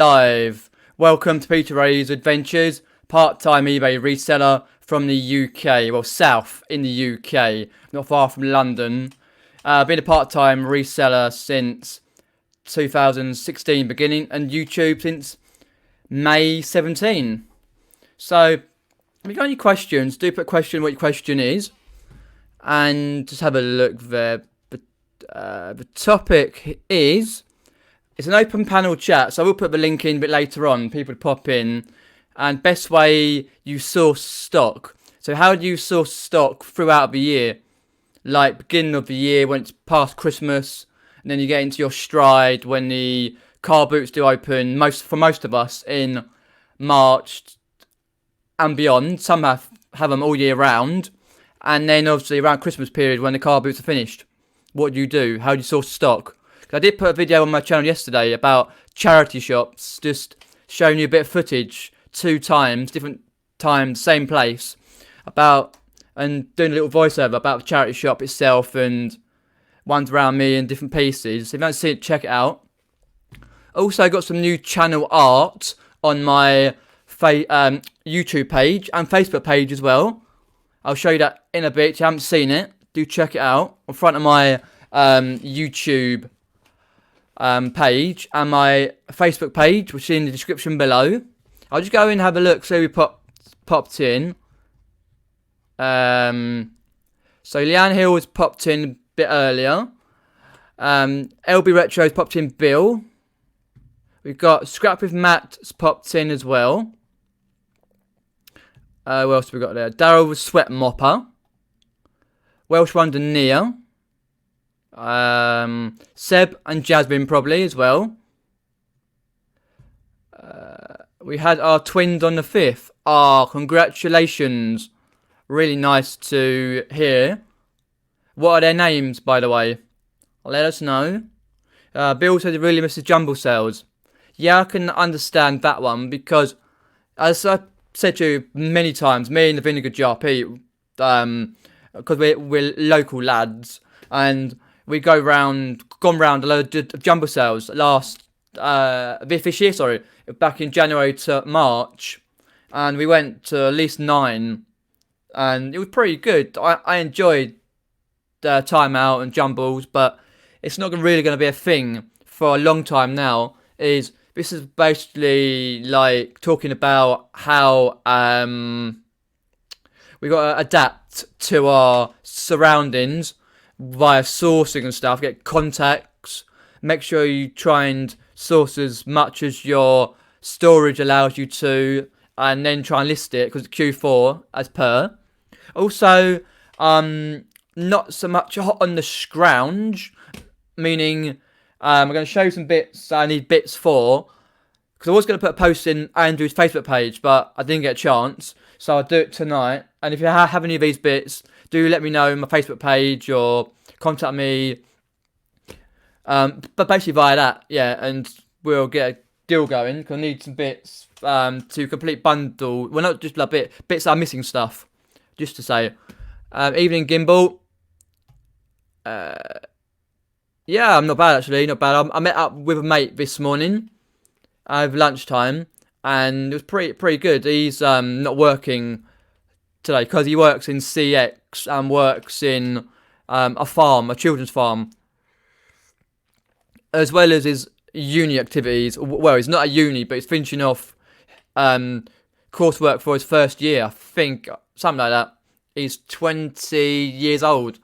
Live. Welcome to Peter Wray's Adventures, part-time eBay reseller from the UK, well, south in the UK, not far from London. Been a part-time reseller since 2016 beginning, and YouTube since May 17. So, if you got any questions, do put a question what your question is, and just have a look there. But the topic is... It's an open panel chat, so I will put the link in a bit later on, people to pop in. And best way you source stock. So how do you source stock throughout the year? Like beginning of the year when it's past Christmas, and then you get into your stride when the car boots do open, for most of us in March and beyond. Some have them all year round. And then obviously around Christmas period when the car boots are finished. What do you do? How do you source stock? I did put a video on my channel yesterday about charity shops, just showing you a bit of footage, 2 times, different times, same place, and doing a little voiceover about the charity shop itself and ones around me in different pieces. If you haven't seen it, check it out. Also got some new channel art on my YouTube page and Facebook page as well. I'll show you that in a bit. If you haven't seen it, do check it out. On front of my YouTube page and my Facebook page, which is in the description below. I'll just go in and have a look, see we popped in. So Leanne Hill has popped in a bit earlier. LB Retro's popped in Bill. We've got Scrap with Matt's popped in as well. What else have we got there? Daryl the Sweat Mopper. Welsh Wonder Nia. Seb and Jasmine probably as well. We had our twins on the 5th. Congratulations. Really nice to hear. What are their names, by the way? Let us know. Bill said he really misses jumble sales. Yeah, I can understand that one because, as I said to you many times, me and the Vinegar Jar Pete, because we're local lads, and we gone round a load of jumbo sales this year, back in January to March, and we went to at least 9, and it was pretty good. I enjoyed the time out and jumbles, but it's not really going to be a thing for a long time now. This is basically like talking about how we got to adapt to our surroundings via sourcing and stuff, get contacts, make sure you try and source as much as your storage allows you to, and then try and list it, because it's Q4 as per. Also, not so much hot on the scrounge, meaning I'm going to show you some bits I need bits for, because I was going to put a post in Andrew's Facebook page, but I didn't get a chance, so I'll do it tonight. And if you have any of these bits, do let me know on my Facebook page or contact me. But basically via that, yeah, and we'll get a deal going, because I need some bits to complete bundle. Well, not just like bits that are missing stuff, just to say. Evening Gimbal. Yeah, I'm not bad actually, not bad. I met up with a mate this morning over lunchtime, and it was pretty good. He's not working today because he works in CX and works in a children's farm, as well as his uni activities. Well, he's not at uni, but he's finishing off coursework for his first year, I think, something like that. He's 20 years old.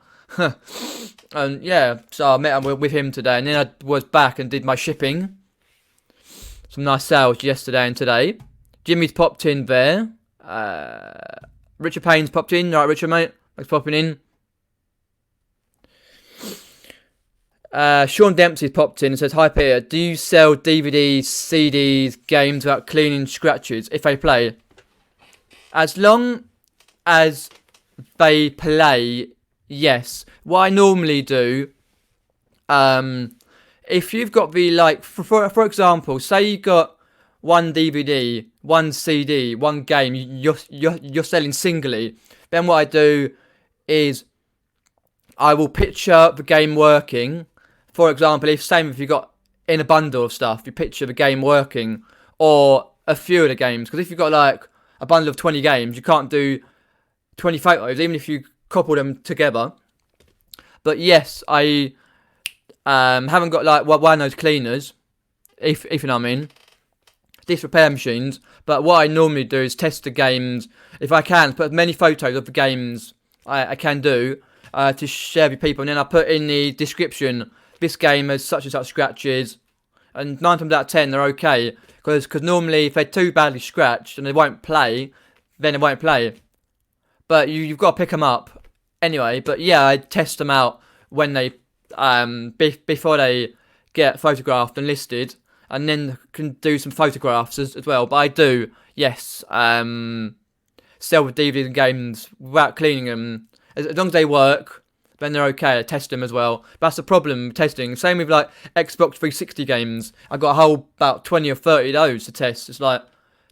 And yeah, so I met up with him today, and then I was back and did my shipping. Some nice sales yesterday and today. Jimmy's popped in there. Richard Payne's popped in. Alright, Richard, mate. Thanks for popping in. Sean Dempsey's popped in and says, "Hi Peter, do you sell DVDs, CDs, games without cleaning scratches if they play?" As long as they play, yes. What I normally do, if you've got the, like, for example, say you got one DVD, one CD, one game you're selling singly, then what I do is I will picture the game working. For example, if you got in a bundle of stuff. You picture the game working, or a few of the games. Because if you've got like a bundle of 20 games, you can't do 20 photos, even if you couple them together. But yes, I haven't got like one of those cleaners, if you know what I mean. These repair machines. But what I normally do is test the games, if I can, put as many photos of the games I can do to share with people. And then I put in the description, this game has such and such scratches. And 9 times out of 10, they're okay. Because normally, if they're too badly scratched and they won't play, then they won't play. But you've got to pick them up anyway. But yeah, I test them out when they before they get photographed and listed, and then can do some photographs as well. But I do, yes, sell the DVDs and games without cleaning them. As long as they work, then they're okay. I test them as well. But that's the problem with testing. Same with like Xbox 360 games. I got a whole about 20 or 30 of those to test. It's like,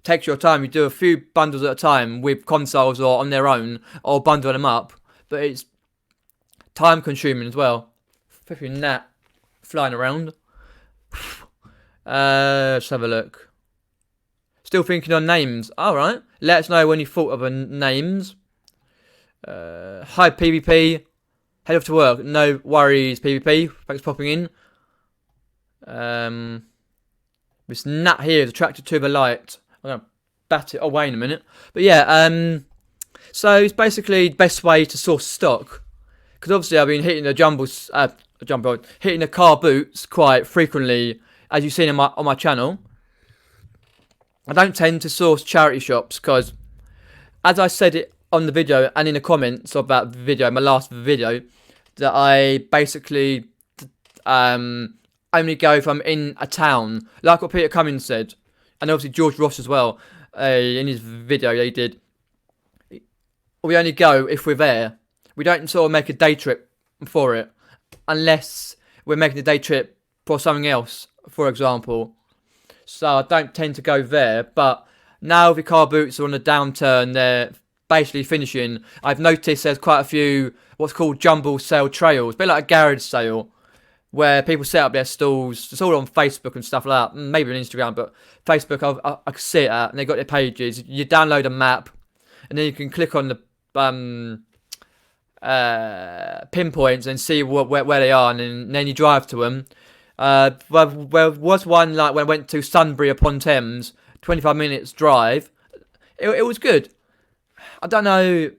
takes your time. You do a few bundles at a time with consoles or on their own, or bundle them up. But it's time consuming as well. Especially gnat flying around. Let's have a look. Still thinking on names. Alright. Let us know when you thought of names. Hi PvP. Head off to work. No worries PvP. Thanks for popping in. This gnat here is attracted to the light. I'm going to bat it away in a minute. But yeah, so it's basically the best way to source stock. Because obviously I've been hitting hitting the car boots quite frequently, as you've seen on my channel. I don't tend to source charity shops because, as I said it on the video and in the comments of that video, my last video, that I basically only go if I'm in a town, like what Peter Cummins said, and obviously George Ross as well, in his video he did. We only go if we're there. We don't sort of make a day trip for it, unless we're making a day trip for something else, for example. So I don't tend to go there, but now the car boots are on a downturn, they're basically finishing. I've noticed there's quite a few what's called jumble sale trails, a bit like a garage sale, where people set up their stalls. It's all on Facebook and stuff like that, maybe on Instagram, but Facebook I can see it at, and they've got their pages. You download a map, and then you can click on the pinpoints and see where they are, and then you drive to them. There was one like when I went to Sunbury upon Thames, 25 minutes drive. It was good. I don't know.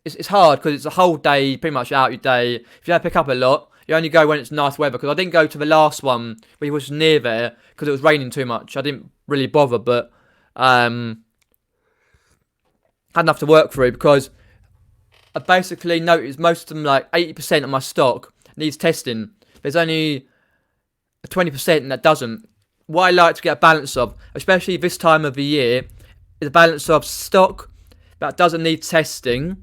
It's hard because it's a whole day, pretty much out your day. If you don't pick up a lot, you only go when it's nice weather. Because I didn't go to the last one where it was near there because it was raining too much. I didn't really bother, but had enough to work through because I basically noticed most of them, like 80% of my stock needs testing. There's only 20% that doesn't. What I like to get a balance of, especially this time of the year, is a balance of stock that doesn't need testing,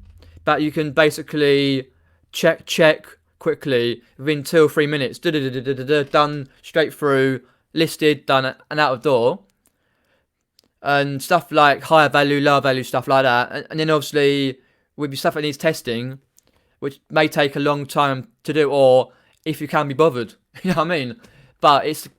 but you can basically check quickly within 2 or 3 minutes. Done straight through, listed, done, and out of door. And stuff like higher value, lower value, stuff like that. And then obviously with your stuff that needs testing, which may take a long time to do, or if you can be bothered, you know what I mean? But it's a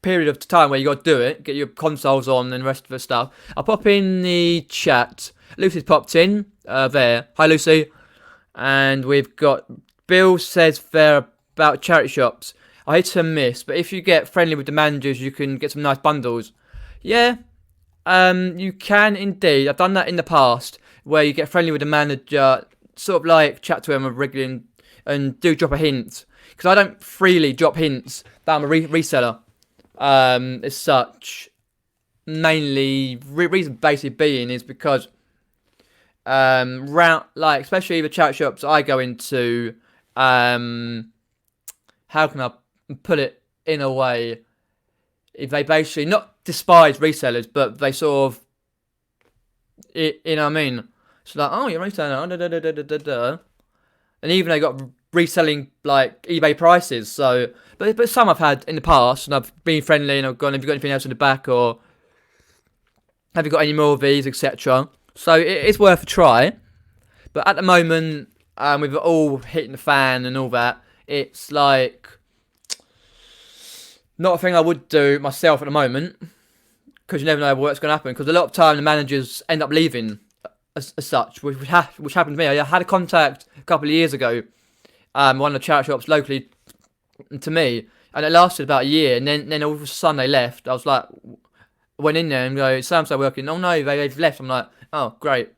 period of time where you got to do it, get your consoles on and the rest of the stuff. I'll pop in the chat. Lucy's popped in there. Hi Lucy. And we've got Bill says there about charity shops. I hit and miss, but if you get friendly with the managers, you can get some nice bundles. Yeah, you can indeed. I've done that in the past, where you get friendly with the manager, sort of like chat to him regularly and do drop a hint. Because I don't freely drop hints that I'm a reseller as such. Mainly, reason basically being is because especially the chat shops I go into, how can I put it in a way, if they basically not despise resellers, but they sort of, you know what I mean? So like, oh, you're a reseller, and even they got reselling like eBay prices. So, but some I've had in the past, and I've been friendly, and I've gone, have you got anything else in the back, or have you got any more of these, etc. So it's worth a try. But at the moment, with it all hitting the fan and all that, it's like Not a thing I would do myself at the moment, because you never know what's going to happen. Because a lot of time the managers end up leaving as such, which happened to me. I had a contact a couple of years ago, one of the charity shops locally to me, and it lasted about a year, and then all of a sudden they left. I was like, went in there and go, Sam's still working. Oh no, they've left. I'm like, oh great.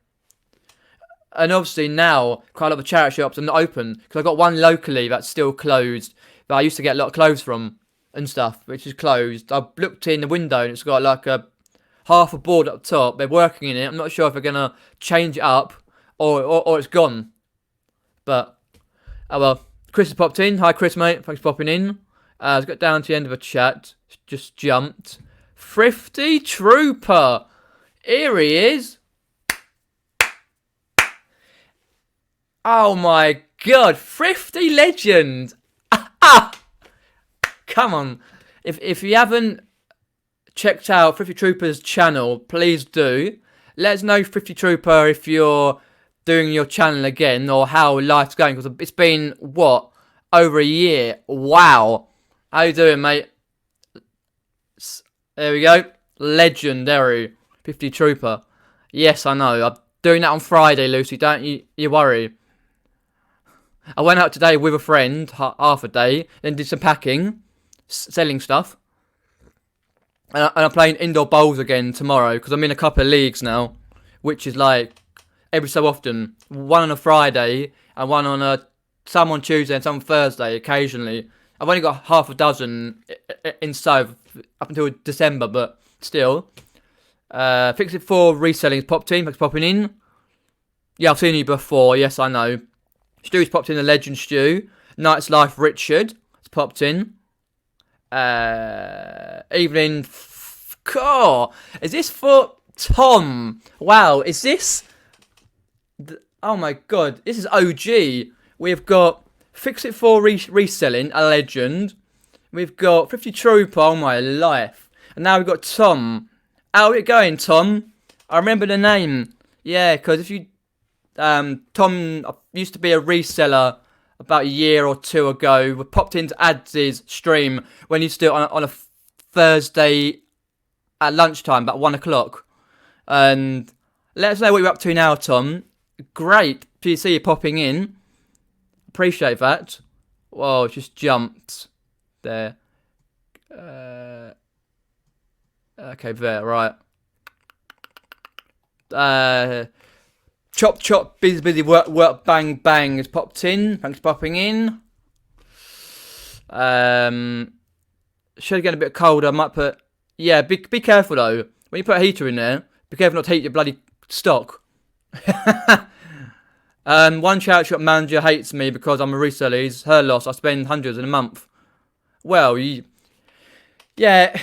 And obviously now quite a lot of charity shops are not open, because I got one locally that's still closed that I used to get a lot of clothes from and stuff, which is closed. I looked in the window and it's got like a half a board up top. They're working in it. I'm not sure if they're gonna change it up or it's gone. But oh well. Chris has popped in. Hi Chris, mate. Thanks for popping in. Let's get down to the end of the chat. Just jumped. Thrifty Trooper. Here he is. Oh my god, Thrifty Legend. Come on. If you haven't checked out Thrifty Trooper's channel, please do. Let us know, Thrifty Trooper, if you're doing your channel again or how life's going, because it's been, what, over a year? Wow. How you doing, mate? There we go. Legendary Thrifty Trooper. Yes, I know. I'm doing that on Friday, Lucy. Don't you worry. I went out today with a friend, half a day, then did some packing, selling stuff. And I'm playing indoor bowls again tomorrow, because I'm in a couple of leagues now, which is like every so often. One on a Friday, and one on some on Tuesday and some on Thursday, occasionally. I've only got half a dozen in so up until December, but still. Fix It for Reselling popped in, thanks for popping in. Yeah, I've seen you before, yes I know. Stu's popped in, the Legend Stu. Night's Life Richard has popped in. Evening. Car. Is this for Tom? Wow, is this? Oh my god, this is OG. We've got Fix It for Reselling, a legend. We've got 50 Trooper, oh my life. And now we've got Tom. How are we going, Tom? I remember the name. Yeah, because if you... Tom used to be a reseller about a year or two ago. We popped into Ads' stream when he used to do it on a Thursday at lunchtime, about 1 o'clock. And let us know what you're up to now, Tom. Great to see you popping in. Appreciate that. Whoa, just jumped there. Okay, there, right. Chop, busy, work, bang, bang has popped in. Thanks for popping in. Should get a bit colder. I might put... Yeah, be careful though. When you put a heater in there, be careful not to heat your bloody stock. One charity shop manager hates me because I'm a reseller. It's her loss. I spend hundreds in a month. Well, yeah...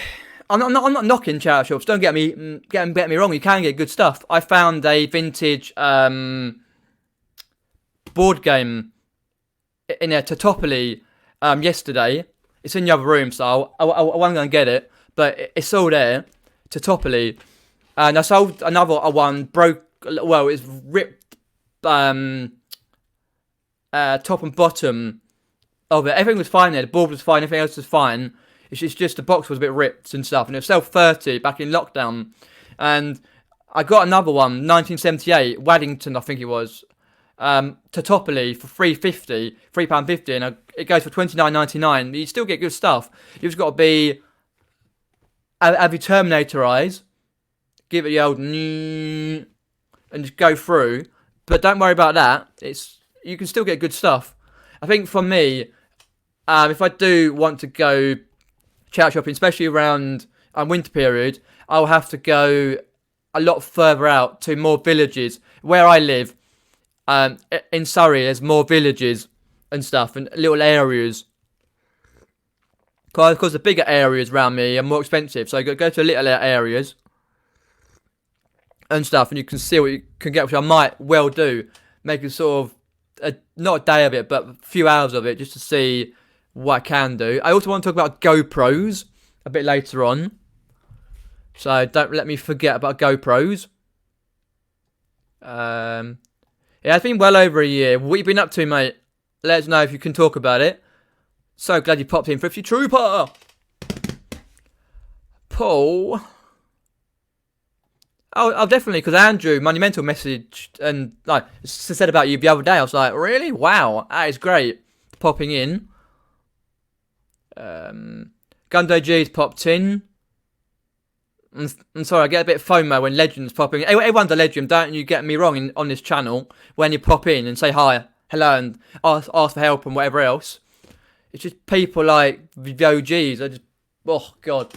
I'm not knocking charity shops. Don't get me wrong. You can get good stuff. I found a vintage board game in a Totopoli yesterday. It's in the other room, so I wasn't gonna get it, but it's all there. Totopoli, and I sold another one. Well, it's ripped top and bottom of it. Everything was fine there. The board was fine. Everything else was fine. It's just the box was a bit ripped and stuff. And it was sell 30 back in lockdown. And I got another one, 1978, Waddington, I think it was. Totopoli for £3.50. And it goes for $29.99. You still get good stuff. You've just got to be... Have your Terminator eyes. Give it the old... And just go through. But don't worry about that. You can still get good stuff. I think for me, if I do want to go... charity shopping, especially around winter period, I'll have to go a lot further out to more villages. Where I live, in Surrey, there's more villages and stuff, and little areas. Because the bigger areas around me are more expensive, so I go to little areas and stuff, and you can see what you can get, which I might well do. Make a sort of, not a day of it, but a few hours of it, just to see what I can do. I also want to talk about GoPros a bit later on. So don't let me forget about GoPros. Yeah, it's been well over a year. What you been up to, mate? Let us know if you can talk about it. So glad you popped in, Thrifty Trooper. Paul. Oh, definitely, because Andrew Monumental messaged and like said about you the other day. I was like, really? Wow, that is great. Popping in. Gundo G's popped in. I'm sorry, I get a bit of FOMO when legends pop in. Everyone's a legend, don't you get me wrong, on this channel. When you pop in and say hi, hello, and ask for help and whatever else. It's just people like the OGs. I just, oh, God.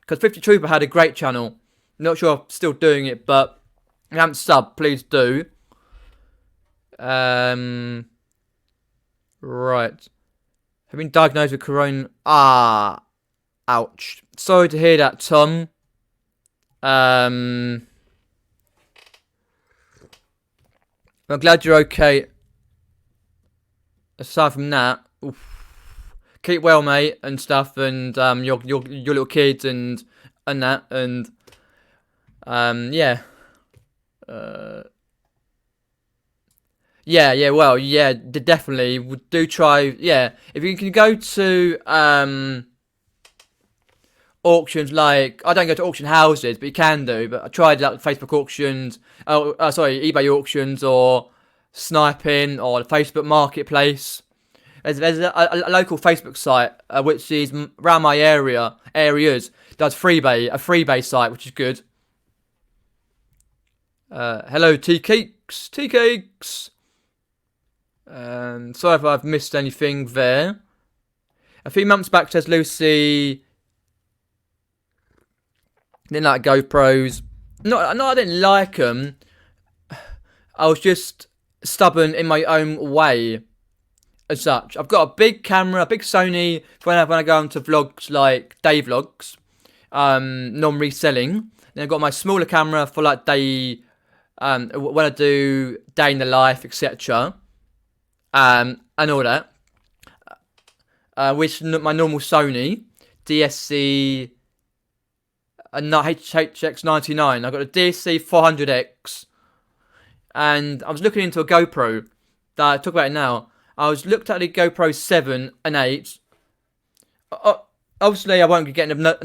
Because 50 Trooper had a great channel. Not sure I'm still doing it, but if you haven't subbed, please do. Right. Have been diagnosed with corona. Ouch. Sorry to hear that, Tom. I'm glad you're okay. Aside from that, keep well, mate, and stuff, and your little kids and that, and yeah. Yeah, well, yeah, definitely. Do try, yeah. If you can go to auctions, like, I don't go to auction houses, but you can do. But I tried like Facebook auctions, eBay auctions, or sniping, or the Facebook Marketplace. There's a local Facebook site, which is around my areas, does a freebay site, which is good. Hello, Tea Cakes. Sorry if I've missed anything there. A few months back, says Lucy, didn't like GoPros. No, I didn't like them. I was just stubborn in my own way, as such. I've got a big camera, a big Sony, when I go into vlogs like day vlogs, non-reselling. Then I've got my smaller camera for like day, when I do day in the life, etc. And all that. Which my normal Sony DSC HX99. I got a DSC 400X, and I was looking into a GoPro. That I talk about it now. I was looked at the GoPro 7 and 8. Obviously, I won't be getting a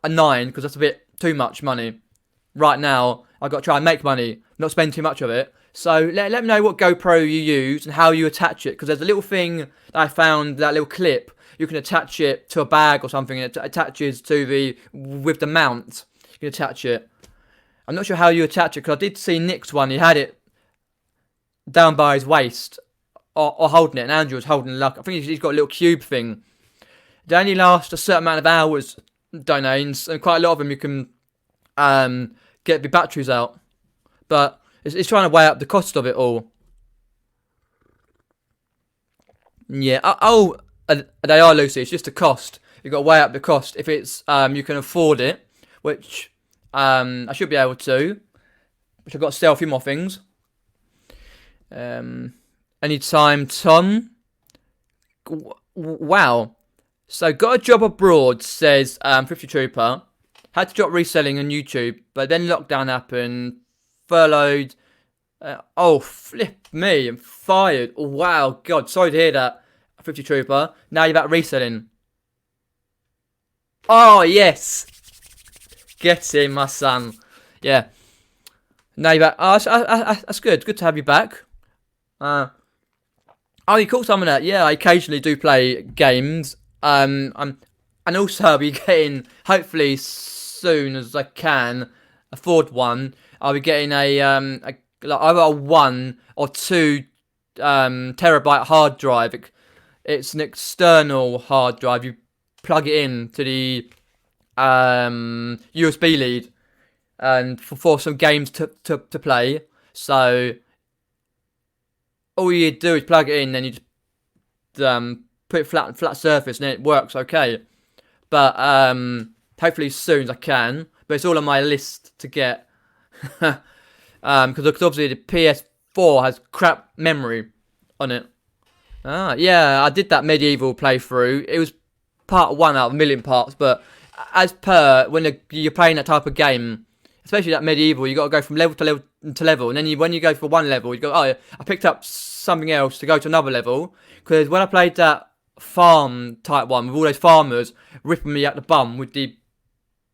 9 because that's a bit too much money. Right now, I've got to try and make money, not spend too much of it. So let me know what GoPro you use and how you attach it, because there's a little thing that I found, that little clip. You can attach it to a bag or something, and it attaches to with the mount. You can attach it. I'm not sure how you attach it, because I did see Nick's one. He had it down by his waist, or holding it, and Andrew was holding it. I think he's got a little cube thing. They only last a certain amount of hours, donations, and quite a lot of them you can get the batteries out. But it's trying to weigh up the cost of it all. Yeah. They are, Lucy. It's just the cost. You've got to weigh up the cost. If it's you can afford it, which I should be able to. Which I've got to sell a few more things. Anytime, Tom. Wow. So got a job abroad, says 50 Trooper. Had to drop reselling on YouTube, but then lockdown happened. Furloughed. Flip me. I'm fired. Oh, wow. God, sorry to hear that, 50 Trooper. Now you're back reselling. Oh, yes. Get in, my son. Yeah. Now you're back. Oh, that's good. Good to have you back. You caught some of that. Yeah, I occasionally do play games. And also I'll be getting, hopefully soon as I can afford one, I'll be getting either a 1 or 2 terabyte hard drive. It's an external hard drive. You plug it in to the USB lead, and for some games to play. So all you do is plug it in, then you just put it flat surface, and it works okay. But hopefully as soon as I can. But it's all on my list to get. Because obviously the PS4 has crap memory on it. Yeah, I did that medieval playthrough. It was part 1 out of a million parts, but as per when you're playing that type of game, especially that medieval, you got to go from level to level, and then when you go for one level, you go, I picked up something else to go to another level. Because when I played that farm type one with all those farmers ripping me out the bum with the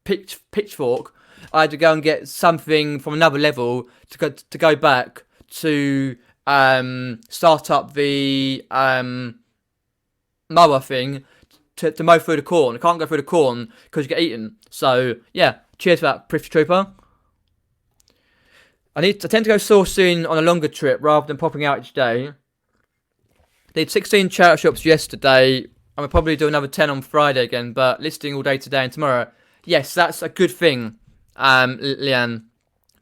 pitchfork, I had to go and get something from another level to go back to start up the mower thing to mow through the corn. I can't go through the corn because you get eaten. So yeah, cheers for that, Prithvi Trooper. I tend to go sourcing on a longer trip rather than popping out each day. Did 16 charity shops yesterday. I will probably do another 10 on Friday again, but listing all day today and tomorrow. Yes, that's a good thing, Leanne,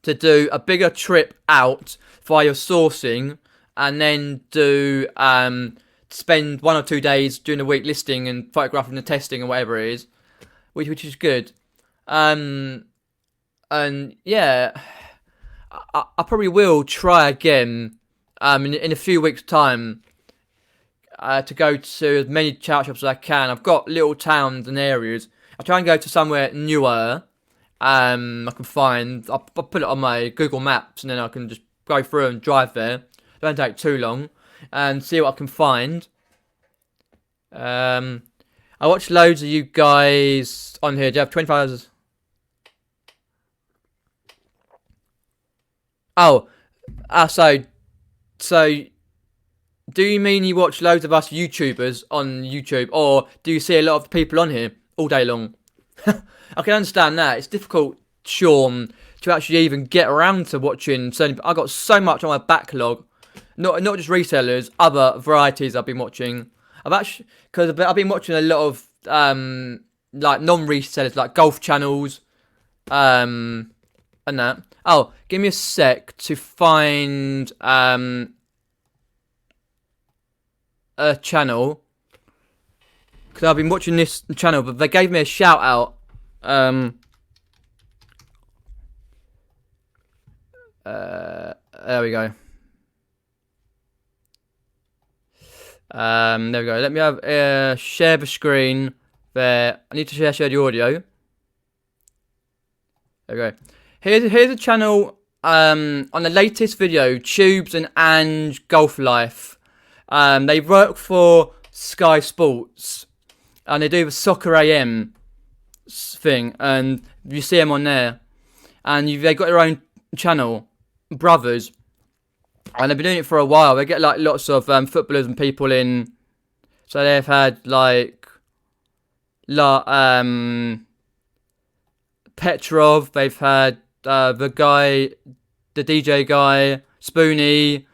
to do a bigger trip out via your sourcing and then do spend 1 or 2 days during the week listing and photographing and testing and whatever it is, which is good. And yeah, I probably will try again in a few weeks' time to go to as many charity shops as I can. I've got little towns and areas. I try and go to somewhere newer. I can find. I'll put it on my Google Maps and then I can just go through and drive there. Don't take too long and see what I can find. I watch loads of you guys on here. Do you have 25 hours? Oh, so, do you mean you watch loads of us YouTubers on YouTube, or do you see a lot of people on here all day long? I can understand that. It's difficult, Sean, to actually even get around to watching. I've got so much on my backlog. Not just resellers, other varieties I've been watching. Because I've been watching a lot of like non-resellers, like golf channels, and that. Oh, give me a sec to find a channel, because I've been watching this channel, but they gave me a shout out. There we go. There we go. Let me have share the screen there. I need to share the audio. There we go. Here's a channel on the latest video, Tubes and Ange Golf Life. They work for Sky Sports and they do the Soccer AM thing, and you see them on there. And they got their own channel, Brothers, and they've been doing it for a while. They get like lots of footballers and people in. So they've had like Petrov. They've had the DJ guy, Spoonie,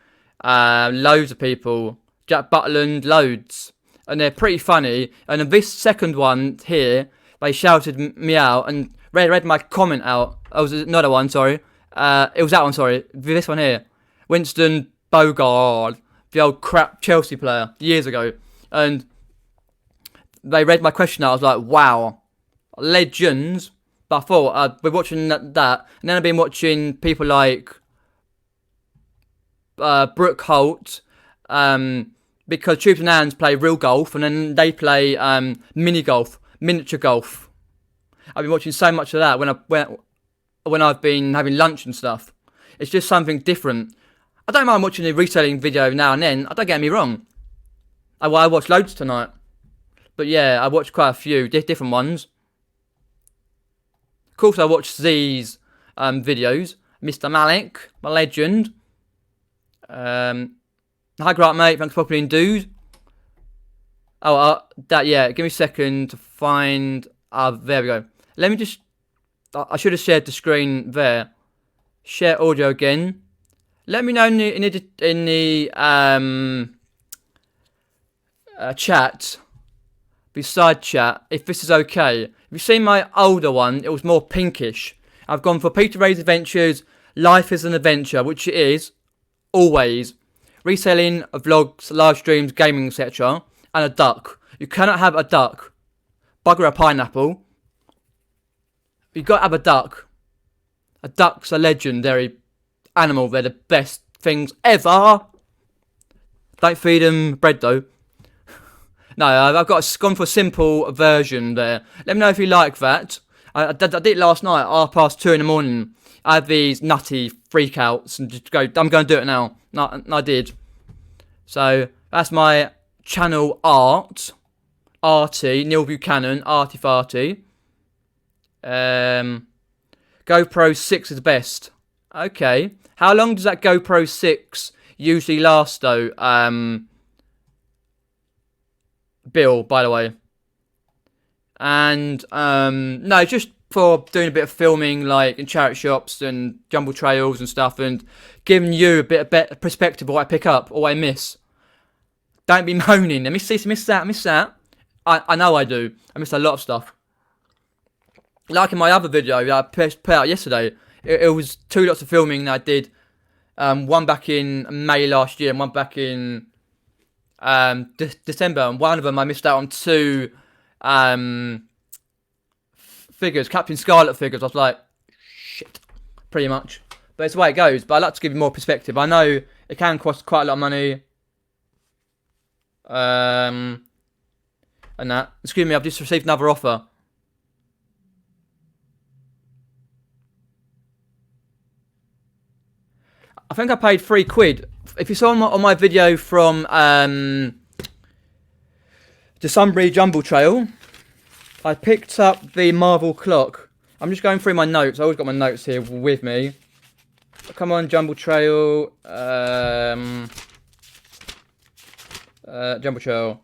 loads of people, Jack Butland, loads, and they're pretty funny. And in this second one here, they shouted me out and read my comment out. Oh, was another one, sorry. It was that one, sorry. This one here, Winston Bogard, the old crap Chelsea player years ago, and they read my question out. I was like, wow, legends. But I thought I'd been watching that, and then I've been watching people like Brooke Holt, because Tubes and Ange play real golf, and then they play mini golf, miniature golf. I've been watching so much of that when I've been having lunch and stuff. It's just something different. I don't mind watching a reselling video now and then. Don't get me wrong. I watched loads tonight, but yeah, I watched quite a few different ones. Of course, I watched Z's videos. Mr. Malik, my legend. Hi, Grant, mate. Thanks for popping in, dude. Oh, yeah. Give me a second to find. There we go. Let me just. I should have shared the screen there. Share audio again. Let me know in the chat, beside chat, if this is okay. If you've seen my older one, it was more pinkish. I've gone for Peter Wray's Adventures, Life is an Adventure, which it is, always. Reselling, vlogs, live streams, gaming, etc. And a duck. You cannot have a duck. Bugger a pineapple. You've got to have a duck. A duck's a legendary animal. They're the best things ever. Don't feed them bread though. No, I've gone for a simple version there. Let me know if you like that. I did it last night, 2:30 in the morning. I had these nutty freakouts and just go, I'm going to do it now. And I did. So, that's my channel art. Arty, Neil Buchanan, Arty Farty. GoPro 6 is the best. Okay. How long does that GoPro 6 usually last, though? Bill, by the way. And, no, just for doing a bit of filming, like, in charity shops and jumble trails and stuff, and giving you a bit of better perspective of what I pick up or what I miss. Don't be moaning. I miss this, miss that. I know I do. I miss a lot of stuff. Like in my other video that I put out yesterday, it was 2 lots of filming that I did. One back in May last year and one back in December. And one of them I missed out on 2 figures, Captain Scarlet figures. I was like, shit, pretty much. But it's the way it goes. But I like to give you more perspective. I know it can cost quite a lot of money. And that. Excuse me, I've just received another offer. I think I paid £3. If you saw on my video from the Sunbury Jumble Trail, I picked up the Marvel clock. I'm just going through my notes. I always got my notes here with me. Come on, Jumble Trail. Jumble Trail.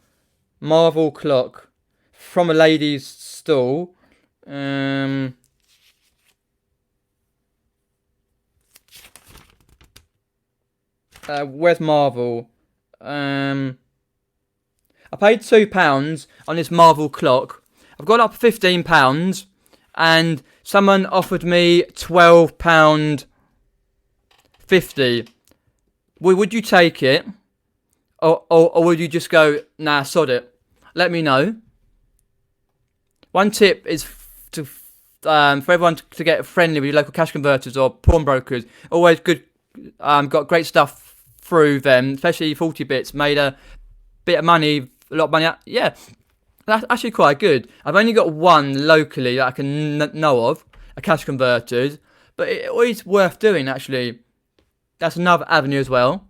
Marvel clock from a lady's stall. Where's Marvel? I paid £2 on this Marvel clock. I've got up £15, and someone offered me £12.50. Would you take it, or would you just go, nah, sod it? Let me know. One tip is for everyone to get friendly with your local cash converters or pawnbrokers. Always good. Got great stuff through them, especially 40 bits. Made a bit of money, a lot of money. Yeah, that's actually quite good. I've only got one locally that I can know of, a cash converters, but it's always worth doing, actually. That's another avenue as well.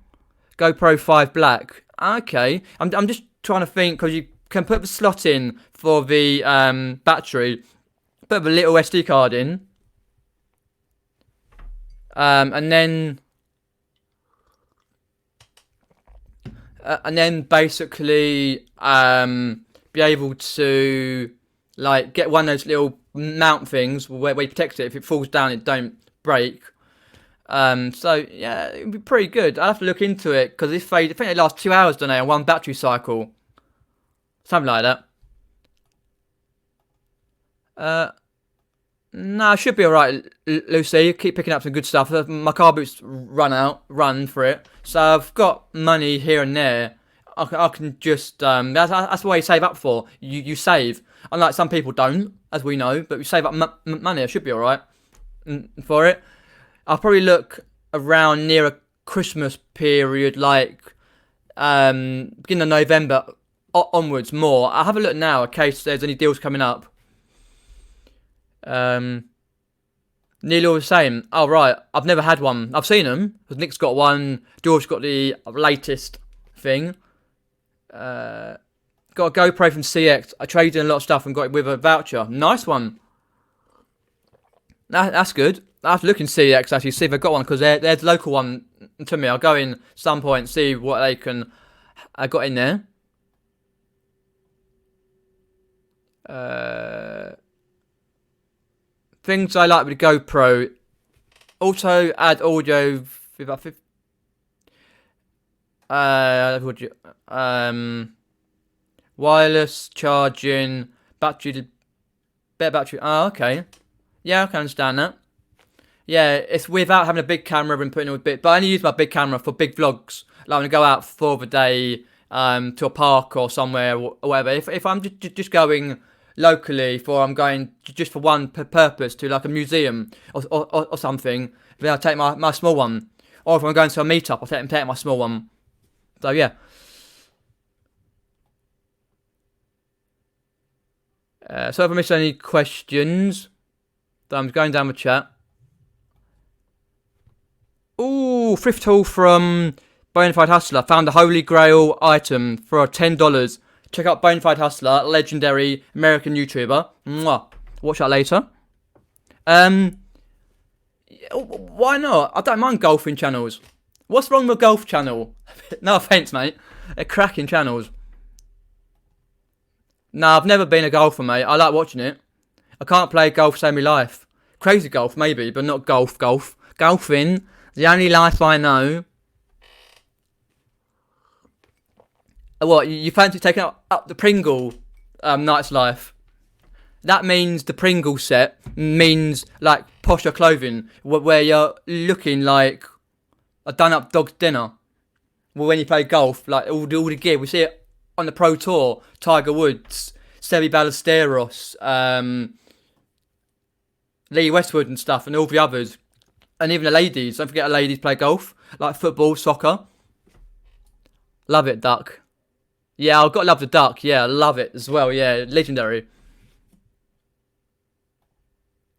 GoPro 5 Black. Okay, I'm just trying to think, because you can put the slot in for the battery, put the little SD card in, and then basically be able to like get one of those little mount things where you protect it. If it falls down, it don't break. So yeah, it'd be pretty good. I'll have to look into it, because I think it lasts 2 hours, don't they, on one battery cycle, something like that. No, I should be alright, Lucy. Keep picking up some good stuff. My car boots run for it. So I've got money here and there. I can just, that's the way you save up for. You save. Unlike some people don't, as we know, but we save up money. I should be alright for it. I'll probably look around near a Christmas period, like beginning of November onwards more. I'll have a look now in case there's any deals coming up. Nearly all the same. Oh, right. I've never had one. I've seen them, because Nick's got one. George's got the latest thing. Got a GoPro from CX. I traded in a lot of stuff and got it with a voucher. Nice one. That's good. I have to look in CX, actually, see if they've got one, because they're the local one to me. I'll go in some point, see what they can... I got in there. Things I like with the GoPro. Also add audio with about 50. Wireless charging, better battery. Oh, okay. Yeah, I can understand that. Yeah, it's without having a big camera and putting it with bit. But I only use my big camera for big vlogs. Like when I go out for the day to a park or somewhere or whatever. If I'm just going locally, I'm going just for one purpose, to like a museum or something, then I'll take my small one. Or if I'm going to a meetup, I'll take my small one. So yeah. So if I missed any questions, so I'm going down the chat. Ooh, thrift haul from Bonafide Hustler. Found a holy grail item for $10. Check out Bonafide Hustler, legendary American YouTuber. Mwah. Watch that later. Um, why not? I don't mind golfing channels. What's wrong with golf channel? No offense, mate. They're cracking channels. No, I've never been a golfer, mate. I like watching it. I can't play golf to save my life. Crazy golf, maybe, but not golf. Golfing, the only life I know. What, you fancy taking up the Pringle night's life? That means the Pringle set means like posher clothing, where you're looking like a done-up dog's dinner. Well, when you play golf, like all the gear, we see it on the Pro Tour. Tiger Woods, Seve Ballesteros, Lee Westwood and stuff, and all the others, and even the ladies. Don't forget the ladies play golf, like football, soccer. Love it, duck. Yeah, I've got to love the duck. Yeah, love it as well. Yeah, legendary.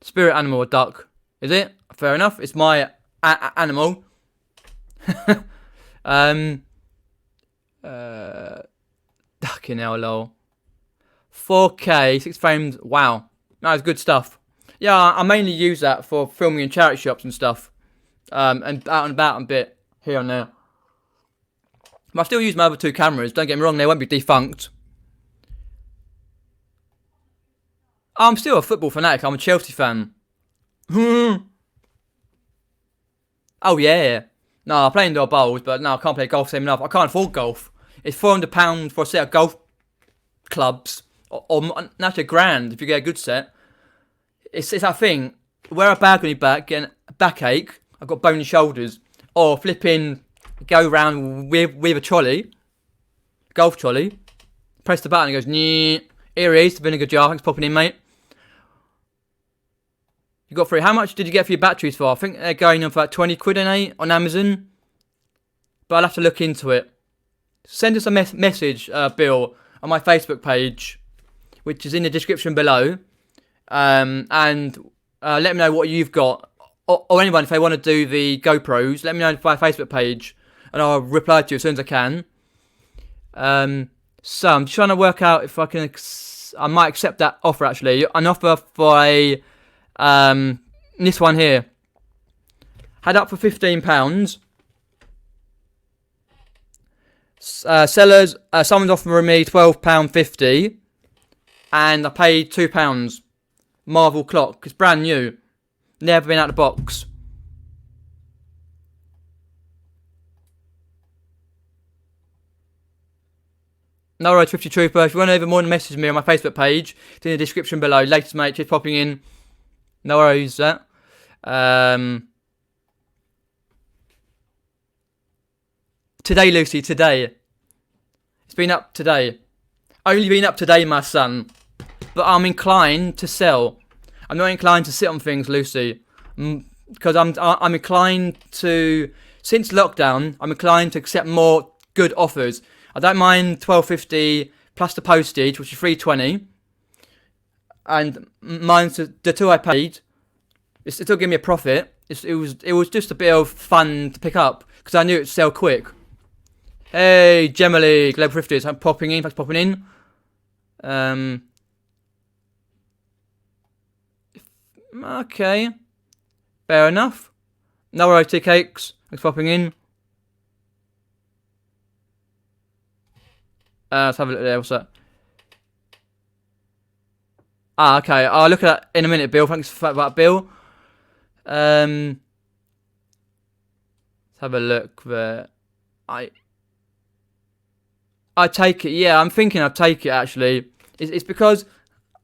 Spirit animal, a duck. Is it? Fair enough. It's my animal. Fucking hell, lol. 4K, 6 frames. Wow. That is good stuff. Yeah, I mainly use that for filming in charity shops and stuff. And out and about a bit here and there. But I still use my other 2 cameras. Don't get me wrong, they won't be defunct. I'm still a football fanatic. I'm a Chelsea fan. Oh, yeah. No, I play indoor bowls, but no, I can't play golf same enough. I can't afford golf. It's £400 for a set of golf clubs. Or that's £1,000 if you get a good set. It's that thing. Wear a bag on your back, getting a backache. I've got bony shoulders. Or flipping, go round with a trolley. Golf trolley. Press the button and it goes, nyeh. Here it is, the vinegar jar. Thanks for popping in, mate. You got 3. How much did you get for your batteries for? I think they're going on for like 20 quid on Amazon. But I'll have to look into it. Send us a message, Bill, on my Facebook page, which is in the description below. And let me know what you've got. Or anyone, if they want to do the GoPros, let me know via Facebook page. And I'll reply to you as soon as I can. So I'm just trying to work out if I can... I might accept that offer, actually. An offer for a... this one here. Had up for £15. Sellers, someone's offering me £12.50. And I paid £2. Marvel clock. It's brand new. Never been out of the box. No worries, 50 Trooper. If you want to even more than message me on my Facebook page, it's in the description below. Latest mate, just popping in. No worries, that. Today, Lucy, today. It's been up today. Only been up today, my son. But I'm inclined to sell. I'm not inclined to sit on things, Lucy. Because I'm inclined to... Since lockdown, I'm inclined to accept more good offers. I don't mind $12.50 plus the postage, which is $3.20. And mine's the 2 I paid. It still gave me a profit. It was just a bit of fun to pick up because I knew it'd sell quick. Hey, Gemily, Global Thrifties, I'm popping in. Thanks for popping in. Okay, fair enough. No worries, tea cakes. Thanks for popping in. Let's have a look there. What's that? Okay. I'll look at that in a minute, Bill. Thanks for that, Bill. Let's have a look there. I take it. Yeah, I'm thinking I'd take it, actually. It's because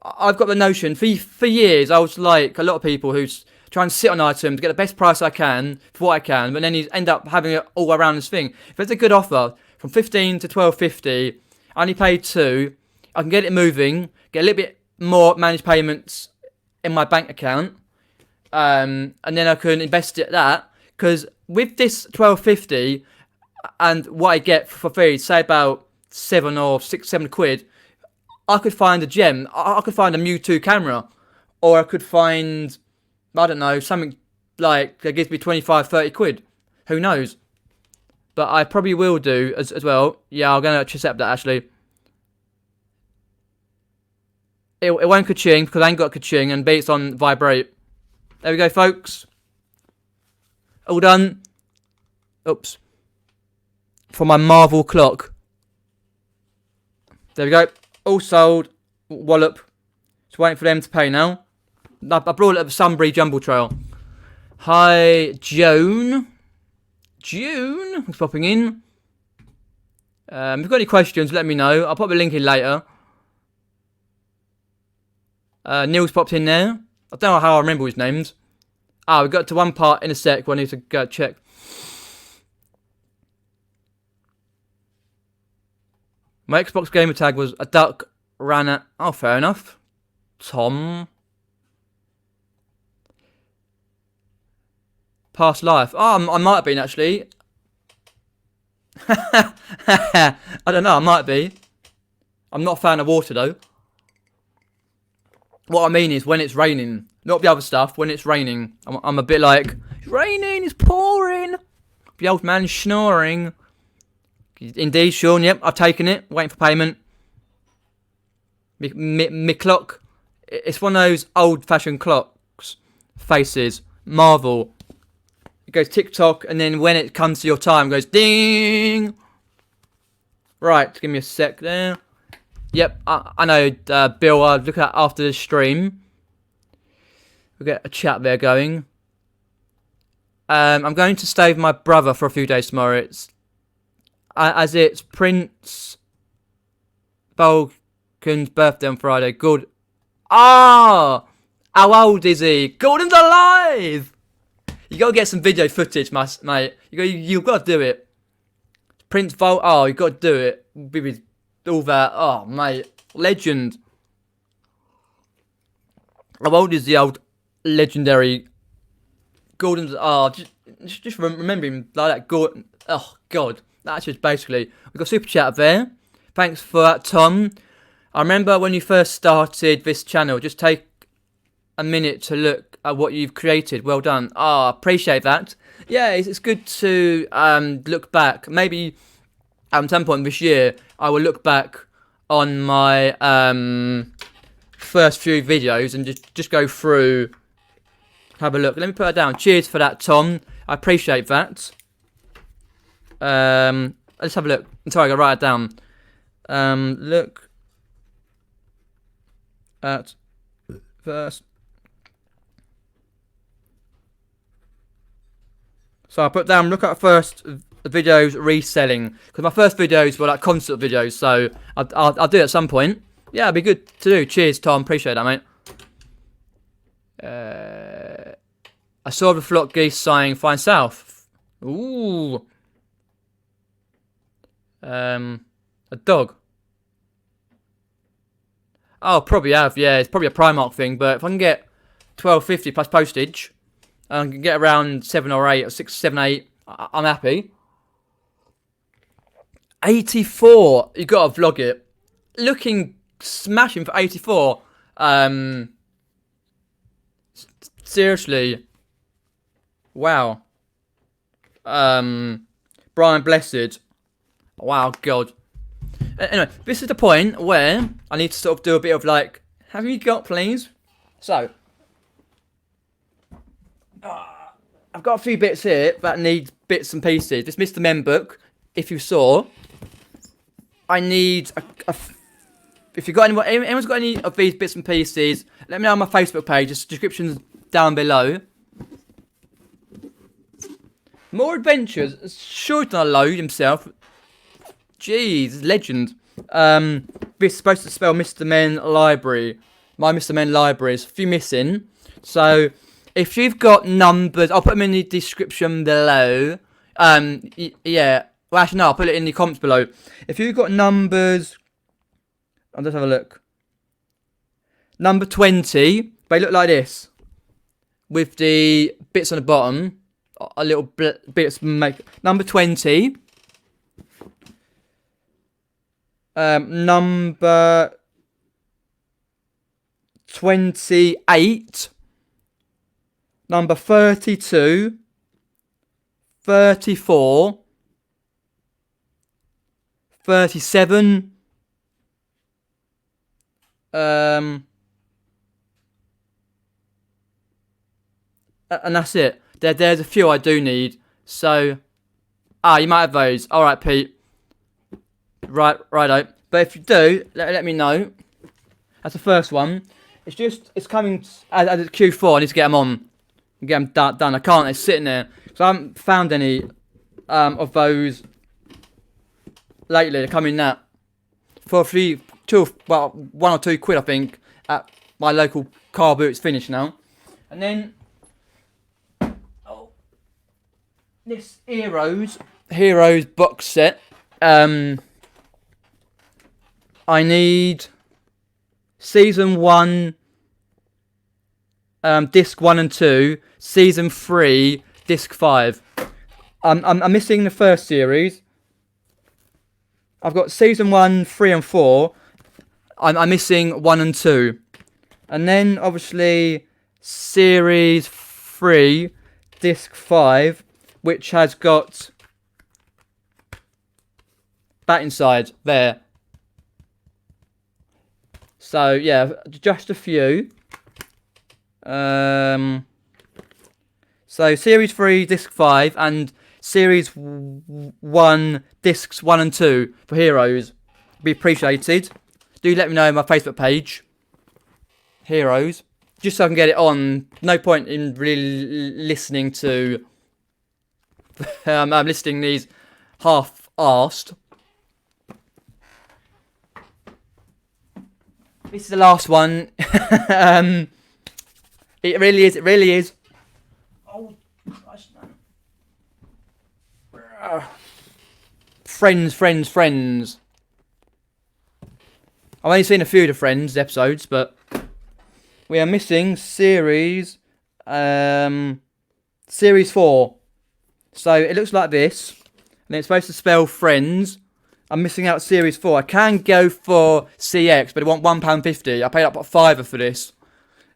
I've got the notion. For years, I was like a lot of people who try and sit on items, get the best price I can for what I can, but then you end up having it all around this thing. If it's a good offer, from $15 to $12.50, I only paid $2. I can get it moving, get a little bit more managed payments in my bank account, and then I can invest it at that. Because with this $12.50 and what I get for free, say about 7 or 7 quid, I could find a gem. I could find a Mewtwo camera, or I could find, I don't know, something like that gives me 25, 30 quid. Who knows? But I probably will do as well. Yeah, I'm going to accept that, actually. It won't ka-ching, because I ain't got ka-ching, and B, it's on vibrate. There we go, folks. All done. Oops. For my Marvel clock. There we go. All sold. Wallop. Just waiting for them to pay now. I brought it up the Sunbury Jumble Trail. Hi, Joan. June. Thanks for popping in. If you've got any questions, let me know. I'll pop the link in later. Neil's popped in there. I don't know how I remember his names. We got to one part in a sec where I need to go check. My Xbox gamer tag was a duck ran at... Oh, fair enough. Tom. Past life. Oh, I might have been, actually. I don't know, I might be. I'm not a fan of water, though. What I mean is when it's raining. Not the other stuff. When it's raining, I'm a bit like, it's raining, it's pouring. The old man snoring. Indeed, Sean, yep, I've taken it. Waiting for payment. Me clock. It's one of those old-fashioned clocks. Faces. Marvel. It goes tick-tock, and then when it comes to your time, it goes ding. Right, give me a sec there. Yep, I know, Bill, I'll look at after the stream. We'll get a chat there going. I'm going to stay with my brother for a few days tomorrow. As it's Prince Vulcan's birthday on Friday. Good. How old is he? Gordon's alive! You gotta get some video footage, mate. You've got to do it. Prince Vul. You got to do it. With all that. Oh, mate. Legend. How old is the old legendary Gordon's... just remember him like that. Gordon. Oh, God. That's just basically... We've got super chat up there. Thanks for that, Tom. I remember when you first started this channel. Just take a minute to look at what you've created. Well done. Appreciate that. Yeah, it's good to look back. Maybe at some point this year, I will look back on my first few videos and just go through, have a look. Let me put that down. Cheers for that, Tom. I appreciate that. Let's have a look. I'm sorry, I gotta write it down. Look at first. So I put down, look at first videos reselling. Because my first videos were like concert videos, so I'll do it at some point. Yeah, it'd be good to do. Cheers, Tom. Appreciate that, mate. I saw the flock geese sighing fine south. Ooh. A dog. Probably have, yeah. It's probably a Primark thing, but if I can get $12.50 plus postage, I can get around 7 or 8 or 6, 7, 8. I'm happy. 84. You gotta vlog it. Looking smashing for 84. Seriously. Wow. Brian Blessed. Wow, God. Anyway, this is the point where I need to sort of do a bit of like, have you got, please? So, I've got a few bits here that need bits and pieces. This Mr. Men book, if you saw, I need if you got anyone's got any of these bits and pieces, let me know on my Facebook page. The description's down below. More adventures. Sure, done a load himself. Jeez, legend. This is supposed to spell Mr. Men Library. My Mr. Men Library is a few missing. So, if you've got numbers, I'll put them in the description below. Yeah. Well, actually, no, I'll put it in the comments below. If you've got numbers, I'll just have a look. Number 20, they look like this. With the bits on the bottom. A little bits make. Number 20. Number 28. Number 32. 34. 37. and that's it. There's a few I do need. So, you might have those. All right, Pete. Righto. But if you do, let me know. That's the first one. It's coming as it's Q4. I need to get them on, get them done. I can't. It's sitting there. So I haven't found any of those lately. They're coming that for one or two quid, I think, at my local car boot. It's finished now. And then this Heroes box set. I need Season 1, Disc 1 and 2, Season 3, Disc 5. I'm missing the first series. I've got Season 1, 3 and 4. I'm missing 1 and 2. And then, obviously, Series 3, Disc 5, which has got that inside there. So, yeah, just a few. So, Series 3, Disc 5, and Series 1, Discs 1 and 2 for Heroes. Be appreciated. Do let me know on my Facebook page. Heroes. Just so I can get it on. No point in really listening to... I'm listing these half-arsed. This is the last one. It really is. Oh, Christ, man. Friends. I've only seen a few of the Friends episodes, but we are missing Series 4. So it looks like this, and it's supposed to spell Friends. I'm missing out Series 4. I can go for CX, but I want £1.50. I paid up a £5 for this.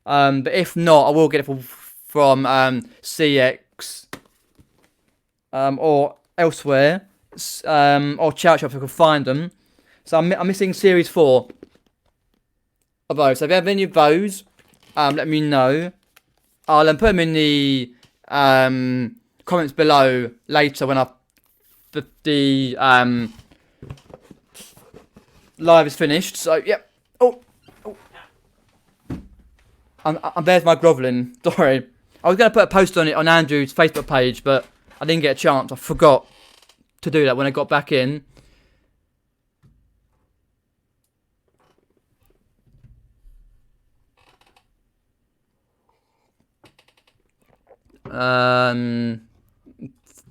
But if not, I will get it from CX or elsewhere, or Chow Shop if I can find them. So I'm missing Series 4 of those. So if you have any of those, let me know. I'll put them in the comments below later when the live is finished. So yep. Oh. There's my grovelling. Sorry. I was going to put a post on it on Andrew's Facebook page, but I didn't get a chance. I forgot to do that when I got back in.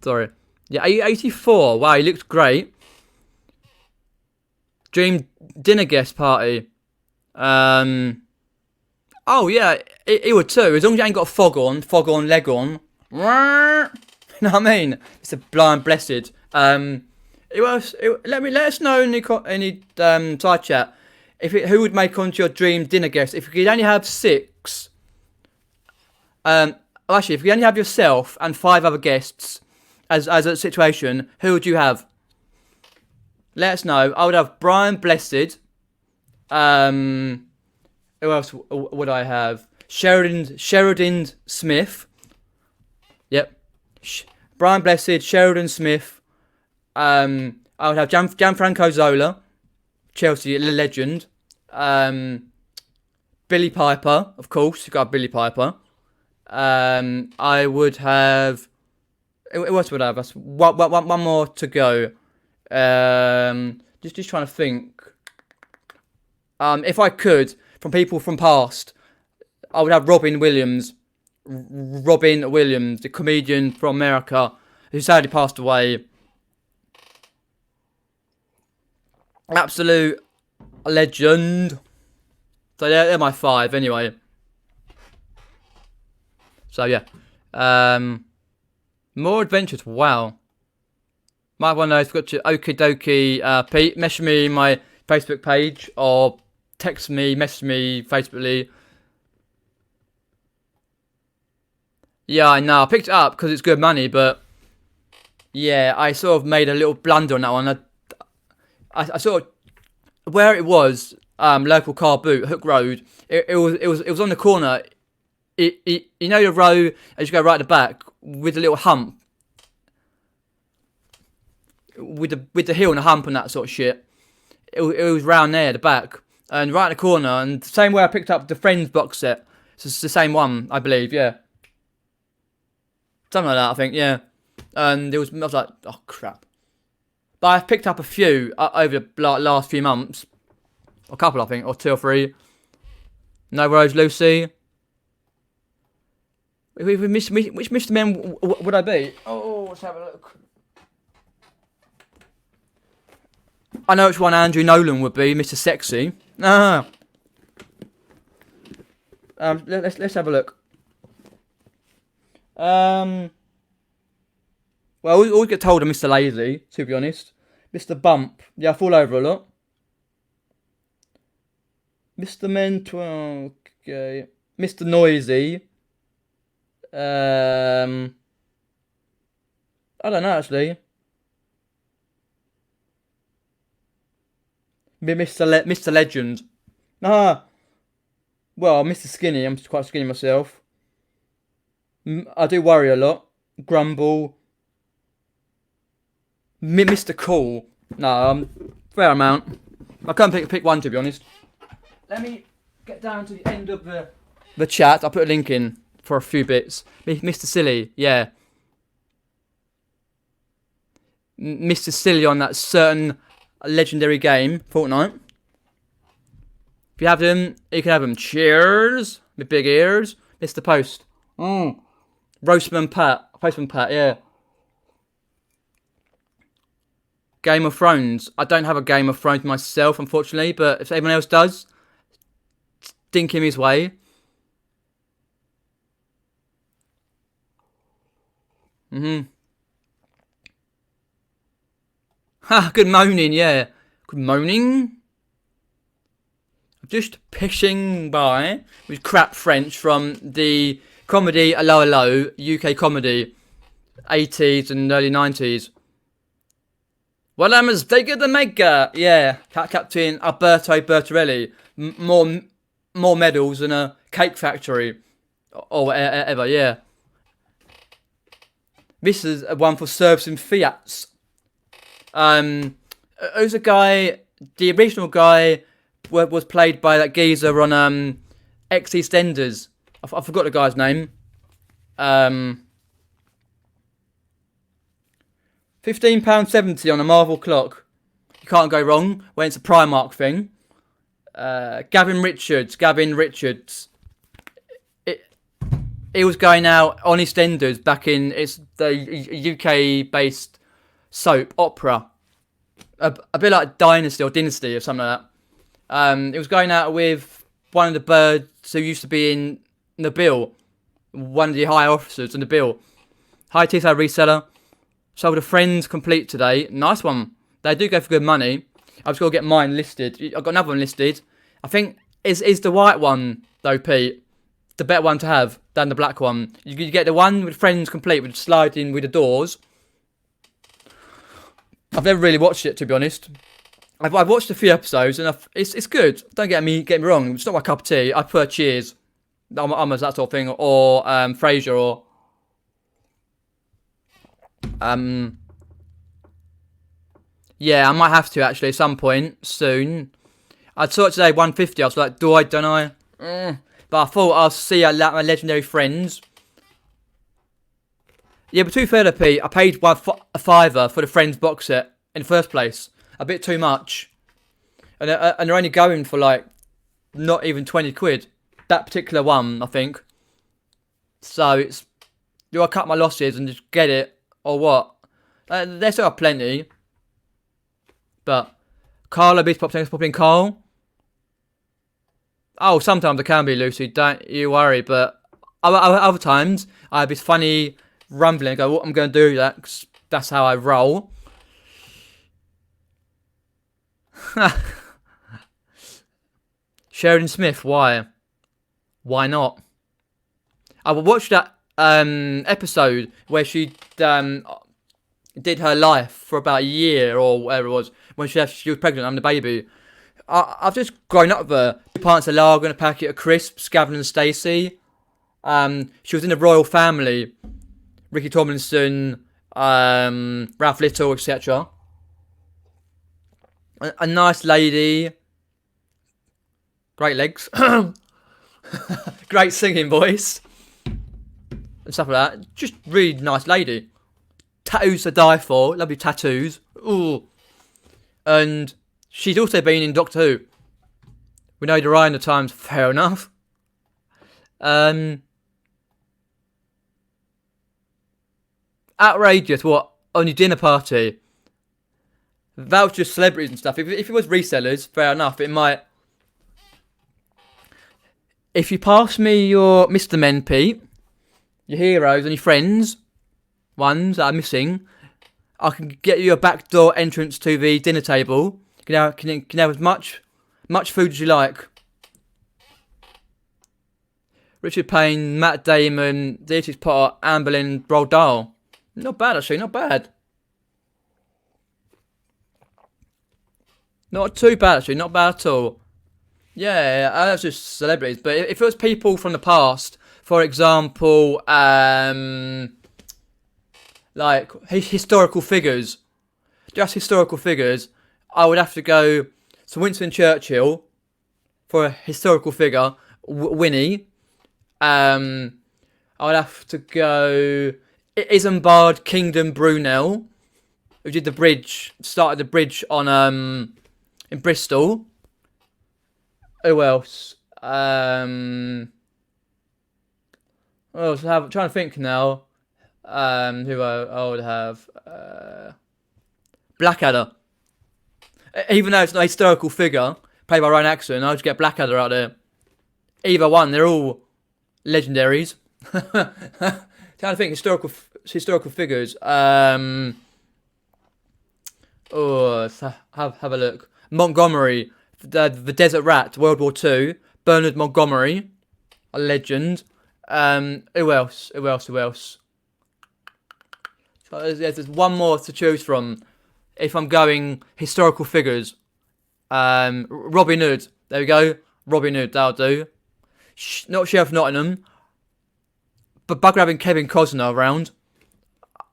Sorry. Yeah, 84. Wow, he looks great. Dream dinner guest party. Oh yeah, he would too. As long as you ain't got a fog on, leg on. You know what I mean? It's a blind blessed. Let us know in the side chat who would make onto your dream dinner guest. If you could only have 6. Actually, if you only have yourself and 5 other guests as a situation, who would you have? Let us know. I would have Brian Blessed. Who else would I have? Sheridan Smith. Yep. Brian Blessed, Sheridan Smith. I would have Gianfranco Zola, Chelsea legend. Billy Piper, of course. You got Billy Piper. I would have. What would I have? That's one more to go. Just trying to think. If I could, from people from past, I would have Robin Williams, the comedian from America, who sadly passed away. Absolute legend. So they're my 5 anyway. So yeah. More adventures. Wow. Might want to know. Forgot to okie dokie. Pete, message me my Facebook page or text me, message me Facebookly. Yeah, I know. I picked it up because it's good money, but yeah, I sort of made a little blunder on that one. I sort of where it was, local car boot, Hook Road. It was on the corner You know the row as you go right at the back with a little hump, with the heel and the hump and that sort of shit. It was round there at the back and right in the corner, and the same way I picked up the Friends box set. It's the same one, I believe. Yeah, something like that. I think. Yeah, and I was like, oh crap. But I've picked up a few over the last few months. A couple, I think, or 2 or 3. No Rose Lucy. Which Mr. Men would I be? Oh, let's have a look. I know which one Andrew Nolan would be, Mr. Sexy. Ah. Let's have a look. Well, I always get told of Mr. Lazy, to be honest. Mr. Bump. Yeah, I fall over a lot. Mr. Mental. Okay. Mr. Noisy. I don't know, actually. Mr. Legend. Ah. Well, Mr. Skinny. I'm quite skinny myself. I do worry a lot. Grumble. Mr. Cool. No, fair amount. I can't pick one, to be honest. Let me get down to the end of the chat. I'll put a link in for a few bits. Mr. Silly, yeah. Mr. Silly on that certain legendary game, Fortnite. If you have them, you can have them. Cheers, with big ears. Mr. Post. Postman Pat, yeah. Game of Thrones. I don't have a Game of Thrones myself, unfortunately, but if anyone else does, stink him his way. Ha, good moaning, yeah. Good moaning. I'm just pishing by with crap French from the comedy Hello Hello, UK comedy, 80s and early 90s. Well, I'm as big as the mega. Yeah, Captain Alberto Bertorelli. More medals than a cake factory. Or whatever, yeah. This is one for servicing Fiats. Who's a guy, the original guy was played by that geezer on X EastEnders. I forgot the guy's name. £15.70 on a Marvel clock. You can't go wrong when it's a Primark thing. Gavin Richards. He was going out on EastEnders back in the UK-based soap opera, a bit like Dynasty or something like that. It was going out with one of the birds who used to be in the bill, one of the high officers in the bill. Hi, T-Side Reseller. Sold a Friends Complete today. Nice one. They do go for good money. I've just got to get mine listed. I've got another one listed. I think is the white one though, Pete, the better one to have than the black one. You get the one with Friends Complete with sliding with the doors. I've never really watched it, to be honest. I've watched a few episodes and it's good. Don't get me wrong. It's not my cup of tea. I prefer Cheers. I'm that sort of thing, or Frasier, or yeah, I might have to actually at some point soon. I saw it today, 150. I was like, don't I? But I thought I'll see my legendary Friends. Yeah, but to be fair to Pete, I paid a £5 for the Friends box set in the first place. A bit too much. And they're only going for like not even 20 quid. That particular one, I think. So it's, do I cut my losses and just get it, or what? There still are plenty. But Carlo Beast popped in Carl. Oh, sometimes I can be, Lucy, don't you worry. But other times I have this funny rumbling and go, what I'm going to do that, 'cause that's how I roll. Sheridan Smith, why? Why not? I watched that episode where she did her life for about a year or whatever it was, when she was pregnant and the baby. I've just grown up with her. 2 pints of lager and a packet of crisps, Gavin and Stacey. She was in the royal family. Ricky Tomlinson, Ralph Little, etc. A nice lady. Great legs. Great singing voice. And stuff like that. Just really nice lady. Tattoos to die for. Lovely tattoos. Ooh. And she's also been in Doctor Who. We know the Ryan of Times. Fair enough. Outrageous. What? On your dinner party. That was just celebrities and stuff. If it was resellers, fair enough. It might. If you pass me your Mr. Men, Pete, your heroes and your friends, ones that are missing, I can get you a backdoor entrance to the dinner table. You can have as much food as you like. Richard Payne, Matt Damon, Beatrix Potter, Anne Boleyn, Roald Dahl. Not bad, actually, not bad. Not too bad, actually, not bad at all. Yeah, that's just celebrities. But if it was people from the past, for example, like historical figures, just historical figures, I would have to go to Winston Churchill for a historical figure. Winnie. I would have to go Isambard Kingdom Brunel, who did the bridge, started the bridge on in Bristol. Who else? I'm trying to think now. Who I would have. Blackadder. Even though it's not a historical figure, played by Ryan Atkinson, I'll just get Blackadder out there. Either one, they're all legendaries. Trying to think historical figures. Let's have a look. Montgomery, the Desert Rat, World War II. Bernard Montgomery, a legend. Who else? So there's one more to choose from. If I'm going historical figures, Robin Hood. There we go. Robin Hood, that'll do. Not Sheriff Nottingham, but bugger having Kevin Costner around.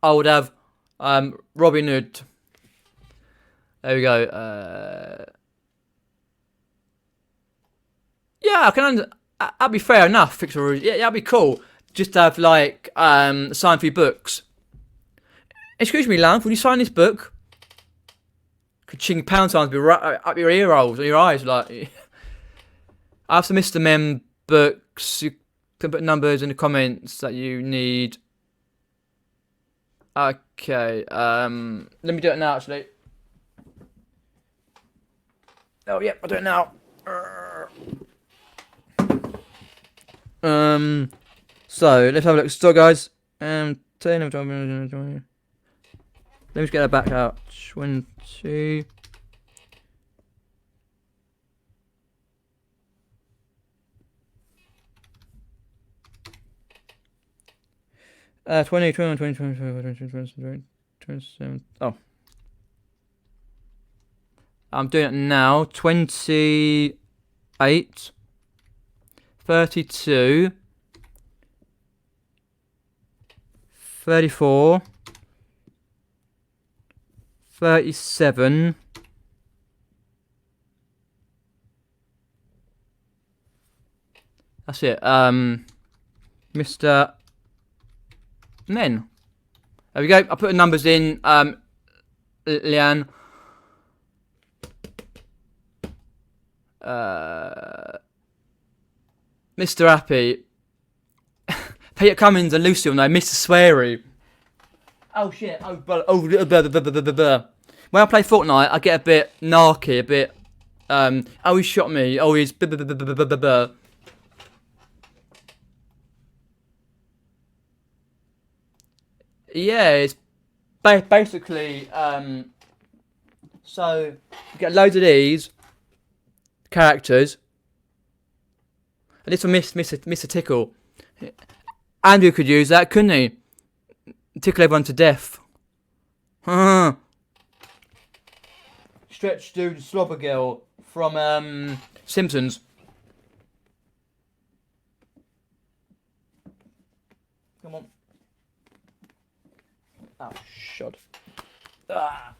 I would have Robin Hood. There we go. Yeah, I can. That'd be fair enough. Yeah, that'd be cool. Just to have like sign for your books. Excuse me, Lamp. Will you sign this book? Ka-ching, pound signs be right up your ear holes and your eyes. Like, I have some Mr. Mem books. You can put numbers in the comments that you need. Okay. Let me do it now. Actually. Oh yeah, I'll do it now. So let's have a look. So guys, 10 of them. Let me just get that back out. 20. 20, 21, 20, 25, 27. Oh. I'm doing it now. 28. 32. 34. 37. That's it. Mr. Men. There we go. I put the numbers in. Leanne. Mr. Happy. Peter Cummins and Lucille. No, Mr. Sweary. Oh shit. When I play Fortnite, I get a bit narky, a bit. Oh, he shot me. Oh, he's. Yeah, it's basically. So you get loads of these characters, and this will Mr. Tickle. Andrew could use that, couldn't he? Tickle everyone to death. Stretch Dude Slobber Girl from Simpsons. Oh, shod. Ah.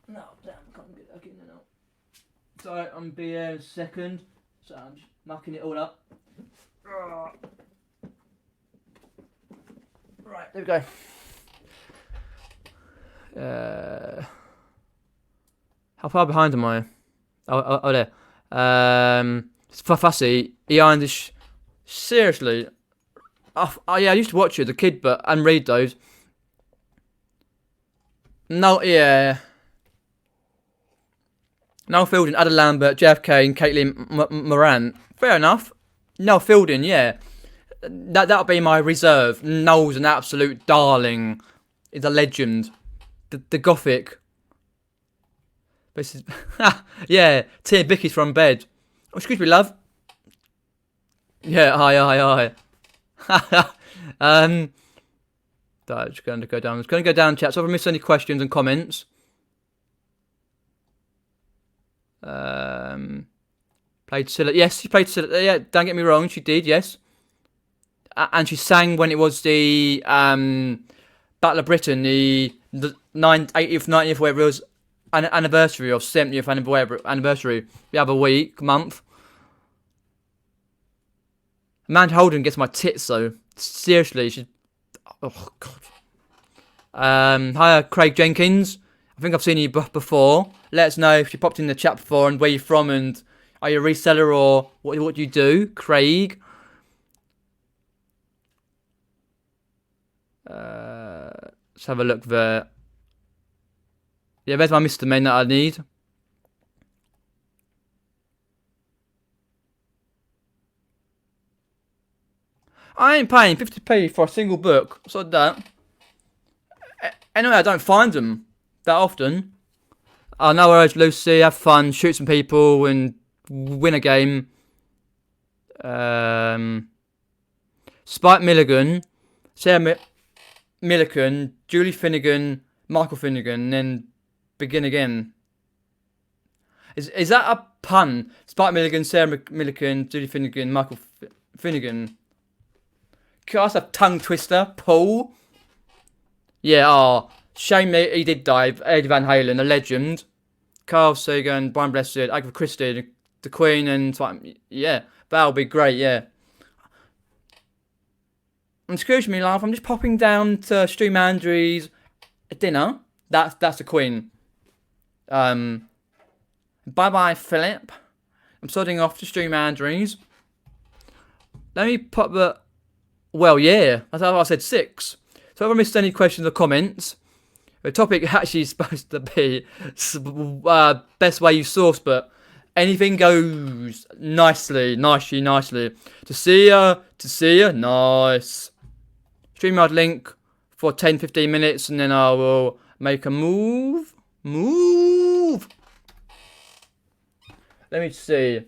No, damn, I can't get that in there now. Sorry, I'm be here in a second. So I'm just mucking it all up. Right, there we go. How far behind am I? Oh there. It's fussy. He ironed this. Seriously. Yeah, I used to watch it as a kid, and read those. No, yeah. Noel Fielding, Ada Lambert, JFK, and Caitlin Moran. Fair enough. Noel Fielding, yeah. That'll be my reserve. Noel's an absolute darling. He's a legend. The Gothic. This is yeah. Tia Bicky's from bed. Oh, excuse me, love. Yeah, hi. Just going to go down. It's going to go down, chat. So if I miss any questions and comments. Played Scylla. Yes, she played Scylla. Yeah, don't get me wrong, she did. Yes, and she sang when it was the Battle of Britain, the 80th, 90th, whatever it was, anniversary or 70th anniversary. The other month. Amanda Holden gets my tits though. Seriously, she's. Oh god. Hi, Craig Jenkins. I think I've seen you before. Let us know if you popped in the chat before and where you're from and are you a reseller or what do you do, Craig? Let's have a look there. Yeah, there's my Mr. Men that I need. I ain't paying 50p for a single book. What's like that? Anyway, I don't find them that often. I know where Lucy, have fun, shoot some people, and win a game. Spike Milligan, Sarah Millican, Julie Finnegan, Michael Finnegan, and then begin again. Is that a pun? Spike Milligan, Sarah Millican, Julie Finnegan, Michael Finnegan. That's a tongue twister. Paul. Yeah, shame he did die. Eddie Van Halen, a legend. Carl Sagan, Brian Blessed, Agatha Christie, the Queen, and yeah, that'll be great. Yeah. Excuse me, love. I'm just popping down to Stream Andrew's dinner. That's the Queen. Bye bye, Philip. I'm starting off to Stream Andrew's. Let me pop the. Well, yeah. That's how I said 6. So if I missed any questions or comments, the topic actually is supposed to be best way you source, but anything goes nicely. To see ya, nice. StreamYard link for 10-15 minutes, and then I will make a move. Let me see.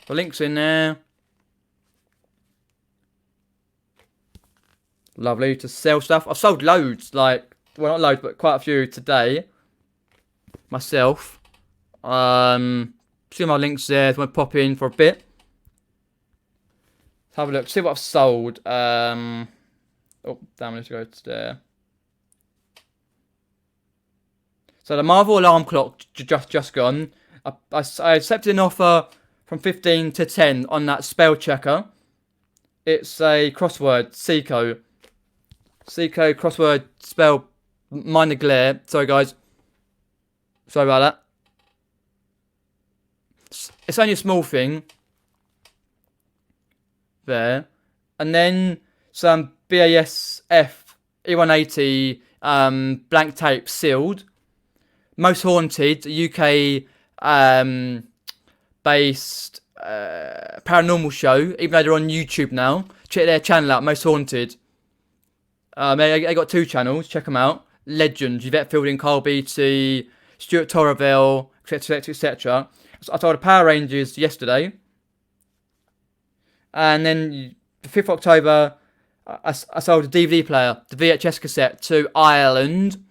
The link's in there. Lovely to sell stuff. I've sold loads, well, not loads, but quite a few today. Myself. See my links there. If I pop in for a bit. Let's have a look. See what I've sold. Oh, damn, let's go to there. So the Marvel alarm clock just gone. I accepted an offer from 15 to 10 on that spell checker. It's a crossword, Seiko crossword spell, mind the glare. Sorry guys. Sorry about that. It's only a small thing. There. And then some BASF E180 blank tape sealed. Most Haunted, UK based paranormal show. Even though they're on YouTube now. Check their channel out, Most Haunted. I got 2 channels. Check them out. Legends. Yvette Fielding, Carl Beatty, Stuart Torreville, etc, etc. So I sold the Power Rangers yesterday. And then the 5th of October, I sold a DVD player, the VHS cassette, to Ireland.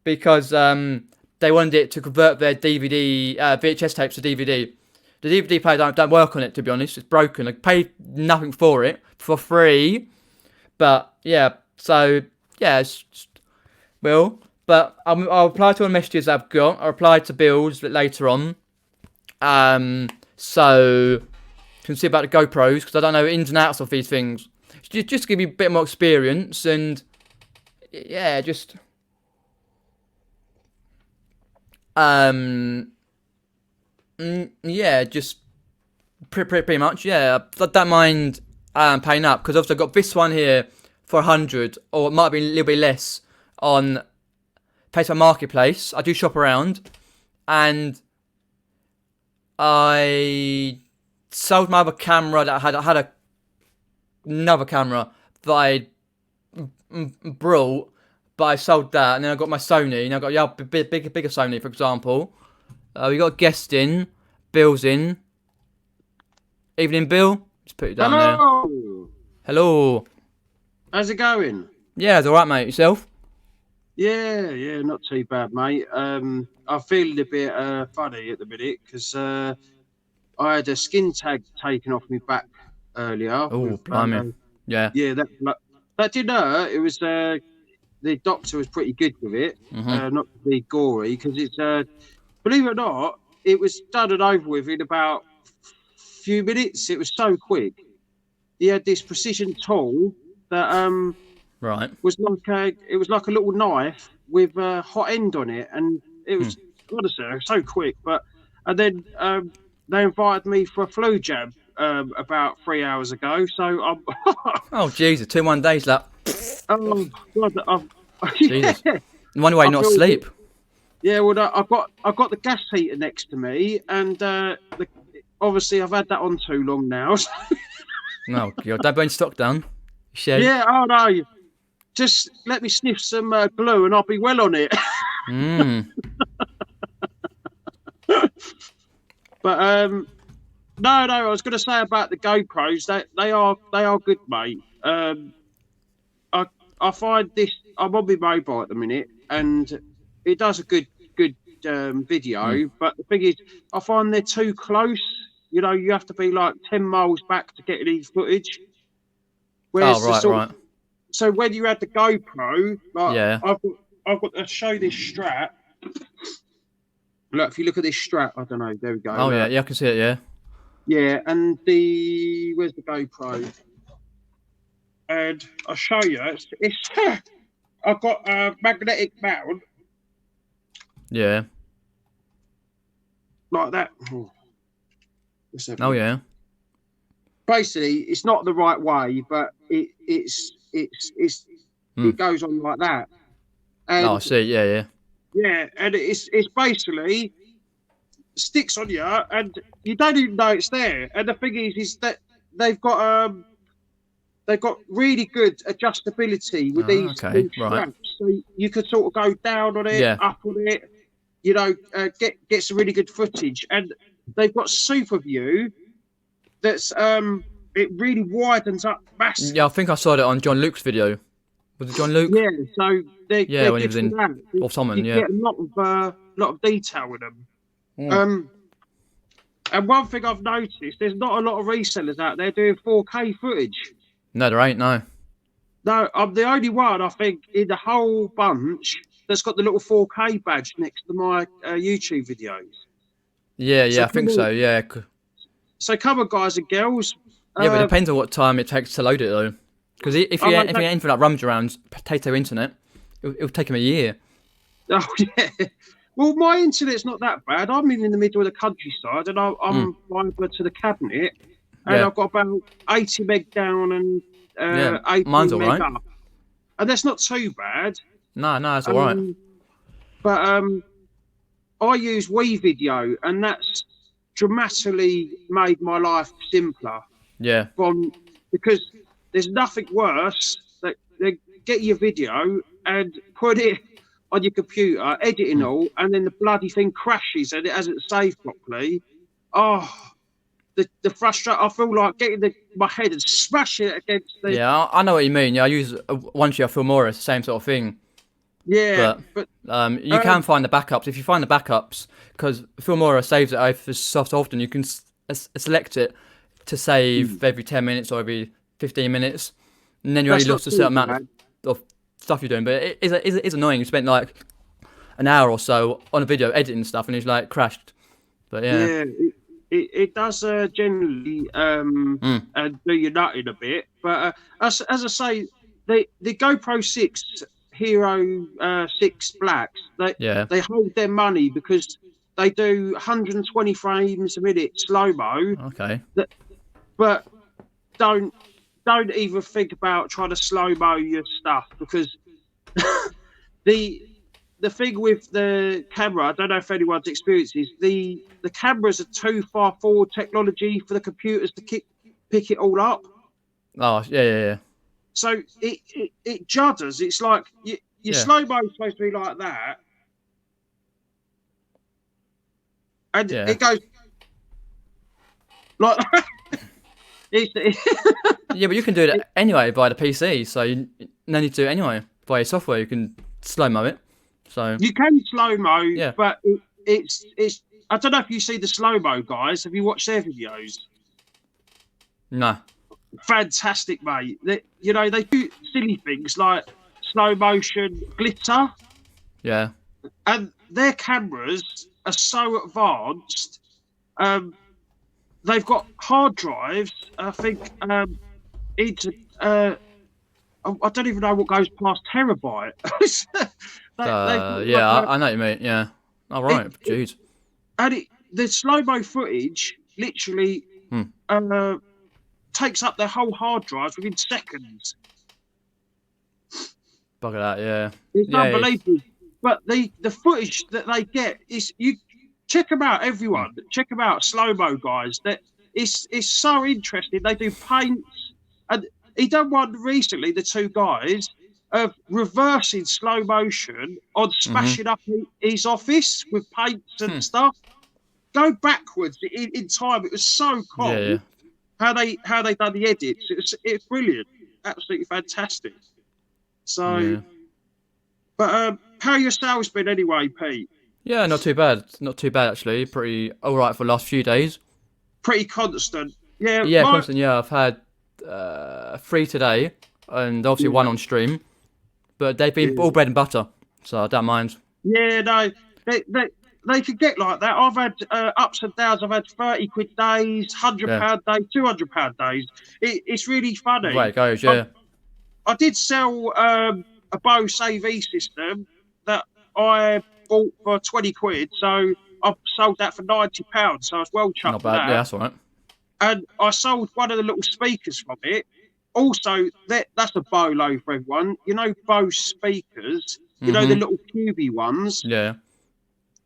Because they wanted it to convert their VHS tapes to DVD. The DVD player don't work on it, to be honest. It's broken. I paid nothing for it for free. But yeah, so yeah, but I'll reply to all the messages I've got. I'll reply to Bill's later on. So can see about the GoPros because I don't know ins and outs of these things. Just to give you a bit more experience and yeah, just yeah, just pretty much yeah. I don't mind paying up because obviously I've got this one here for 100 or it might be a little bit less on Facebook Marketplace. I do shop around and I sold my other camera that I had another camera that I brought, but I sold that, and then I got my Sony, and I got bigger Sony, for example. We got a guest in, Bill's in. Evening, Bill. Just put it down there. Hello. How's it going? Yeah, it's alright, mate. Yourself? Yeah, not too bad, mate. I'm feeling a bit funny at the minute because I had a skin tag taken off my back earlier. Oh, blimey. Yeah. Yeah, that didn't hurt. It was the doctor was pretty good with it, not to be gory, because it's believe it or not, it was done and over with in about a few minutes. It was so quick. He had this precision tool that right. was like a little knife with a hot end on it, and it was honestly so quick. And then they invited me for a flu jab about 3 hours ago. So I'm oh Jesus, 2 1 days that. Oh God, Jesus. No wonder why you're not asleep. Yeah, well, I've got the gas heater next to me, and obviously I've had that on too long now. No, God, don't burn stock down. Shit. Yeah, oh no, just let me sniff some glue and I'll be well on it. But no, I was going to say about the GoPros that they are good, mate. I find this. I'm on my mobile at the minute, and it does a good video. But the thing is, I find they're too close. You know, you have to be like 10 miles back to get any footage. Whereas right. So when you had the GoPro, like, yeah, I've got to show this strap. Look, if you look at this strap, I don't know. There we go. Oh yeah, I can see it. Yeah. Yeah, and where's the GoPro? And I'll show you. It's I've got a magnetic mount. Yeah. Like that. Oh yeah. Basically, it's not the right way, but it goes on like that. And, I see. Yeah. Yeah, and it's basically sticks on you, and you don't even know it's there. And the thing is that they've got really good adjustability with these straps. Right. So you could sort of go down on it, up on it, you know, get some really good footage. And they've got Super View that's it really widens up massively. Yeah, I think I saw it on John Luke's video. Was it John Luke? Yeah, so they're when he was in that. or someone, you get a lot of detail with them. And one thing I've noticed, there's not a lot of resellers out there doing 4K footage. No, there ain't. No, I'm the only one, I think, in the whole bunch that's got the little 4K badge next to my YouTube videos. Yeah, so I think so. Yeah. So come on, guys and girls. Yeah, but it depends on what time it takes to load it, though. Because if you ain't anything like rummage around potato internet, it'll take him a year. Oh yeah. Well, my internet's not that bad. I'm in the middle of the countryside, and I'm over to the cabinet, and I've got about 80 meg down and 80 mine's all meg right. up, and that's not too bad. No, it's all right. But I use Wray video, and that's dramatically made my life simpler. Yeah. Because there's nothing worse that they get your video and put it on your computer, editing all, and then the bloody thing crashes and it hasn't saved properly. Oh, the frustration! I feel like getting my head and smashing it against the. Yeah, I know what you mean. Yeah, I use OneShare Filmora, it's the same sort of thing. Yeah, but you can find the backups if you find the backups because Filmora saves it over so often. You can select it to save every 10 minutes or every 15 minutes, and then you only lost a certain amount of stuff you're doing. But it is annoying. You spent like an hour or so on a video editing stuff, and it's like crashed. But yeah. It does generally do your nutting a bit. But as I say, the GoPro 6 Hero 6 Blacks, they hold their money because they do 120 frames a minute slow-mo. Okay. But don't even think about trying to slow-mo your stuff, because the thing with the camera, I don't know if anyone's experienced is the cameras are too far forward technology for the computers to pick it all up. Oh, yeah. So it judders. It's like your slow-mo is supposed to be like that. And it goes like yeah, but you can do it anyway by the PC, so you no need to do it anyway. By software, you can slow-mo it. So you can slow-mo, but it's. I don't know if you see the slow-mo guys. Have you watched their videos? No. Fantastic, mate. They do silly things like slow motion glitter. Yeah. And their cameras are so advanced. They've got hard drives. I think into I don't even know what goes past terabyte. I know what you mean. Yeah. All right. Jeez. And the slow-mo footage literally takes up their whole hard drives within seconds. Bugger that, yeah. It's unbelievable. Yeah. But the footage that they get is, you check them out, everyone. Check them out, slow-mo guys. That it's so interesting. They do paints, and he done one recently. The two guys of reversing slow motion on smashing up his office with paints and stuff. Go backwards in time. It was so cool. Yeah. How they done the edits. It's brilliant. Absolutely fantastic. So, but how your sales been anyway, Pete? Yeah, not too bad. Not too bad actually. Pretty all right for the last few days. Pretty constant. Yeah. Yeah, constant. Yeah, I've had 3 today, and obviously 1 on stream. But they've been all bread and butter, so I don't mind. Yeah, no, they could get like that. I've had ups and downs. I've had 30 quid days, £100 days, £200 days. It's really funny. Right, it goes, yeah. I did sell a Bose AV system that I bought for 20 quid, so I sold that for £90. So I was well chuffed. Not bad, yeah, that's all right. And I sold one of the little speakers from it. Also, that's a bolo for everyone. You know, Bose speakers. You know the little cubey ones. Yeah.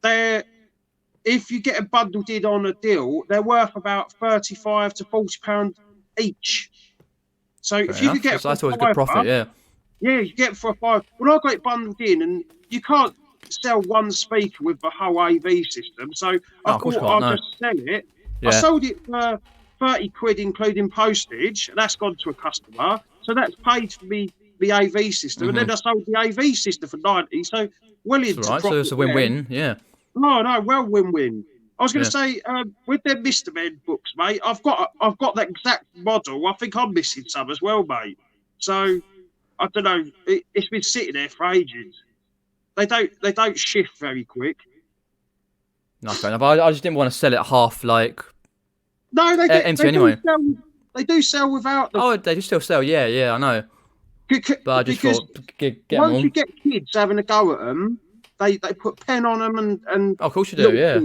If you get them bundled in on a deal, they're worth about £35 to £40 each. So if you could get, so that's always a good profit, yeah. Yeah, you get it for a £5. Well, I got it bundled in, and you can't sell one speaker with the whole AV system. So I thought I'd just sell it. Yeah. I sold it for 30 quid including postage. That's gone to a customer, so that's paid for me the AV system, and then I sold the AV system for 90. So into right, so it's a win-win, yeah. No, well win-win. I was going to say with their Mr. Men books, mate. I've got that exact model. I think I'm missing some as well, mate. So I don't know. It's been sitting there for ages. They don't shift very quick. No, fair enough. I just didn't want to sell it half like. No, they anyway. They do sell without them. Oh, they do still sell. Yeah, I know. But I just thought, get once you get kids having a go at them, they put pen on them and. Oh, of course you do. Yeah.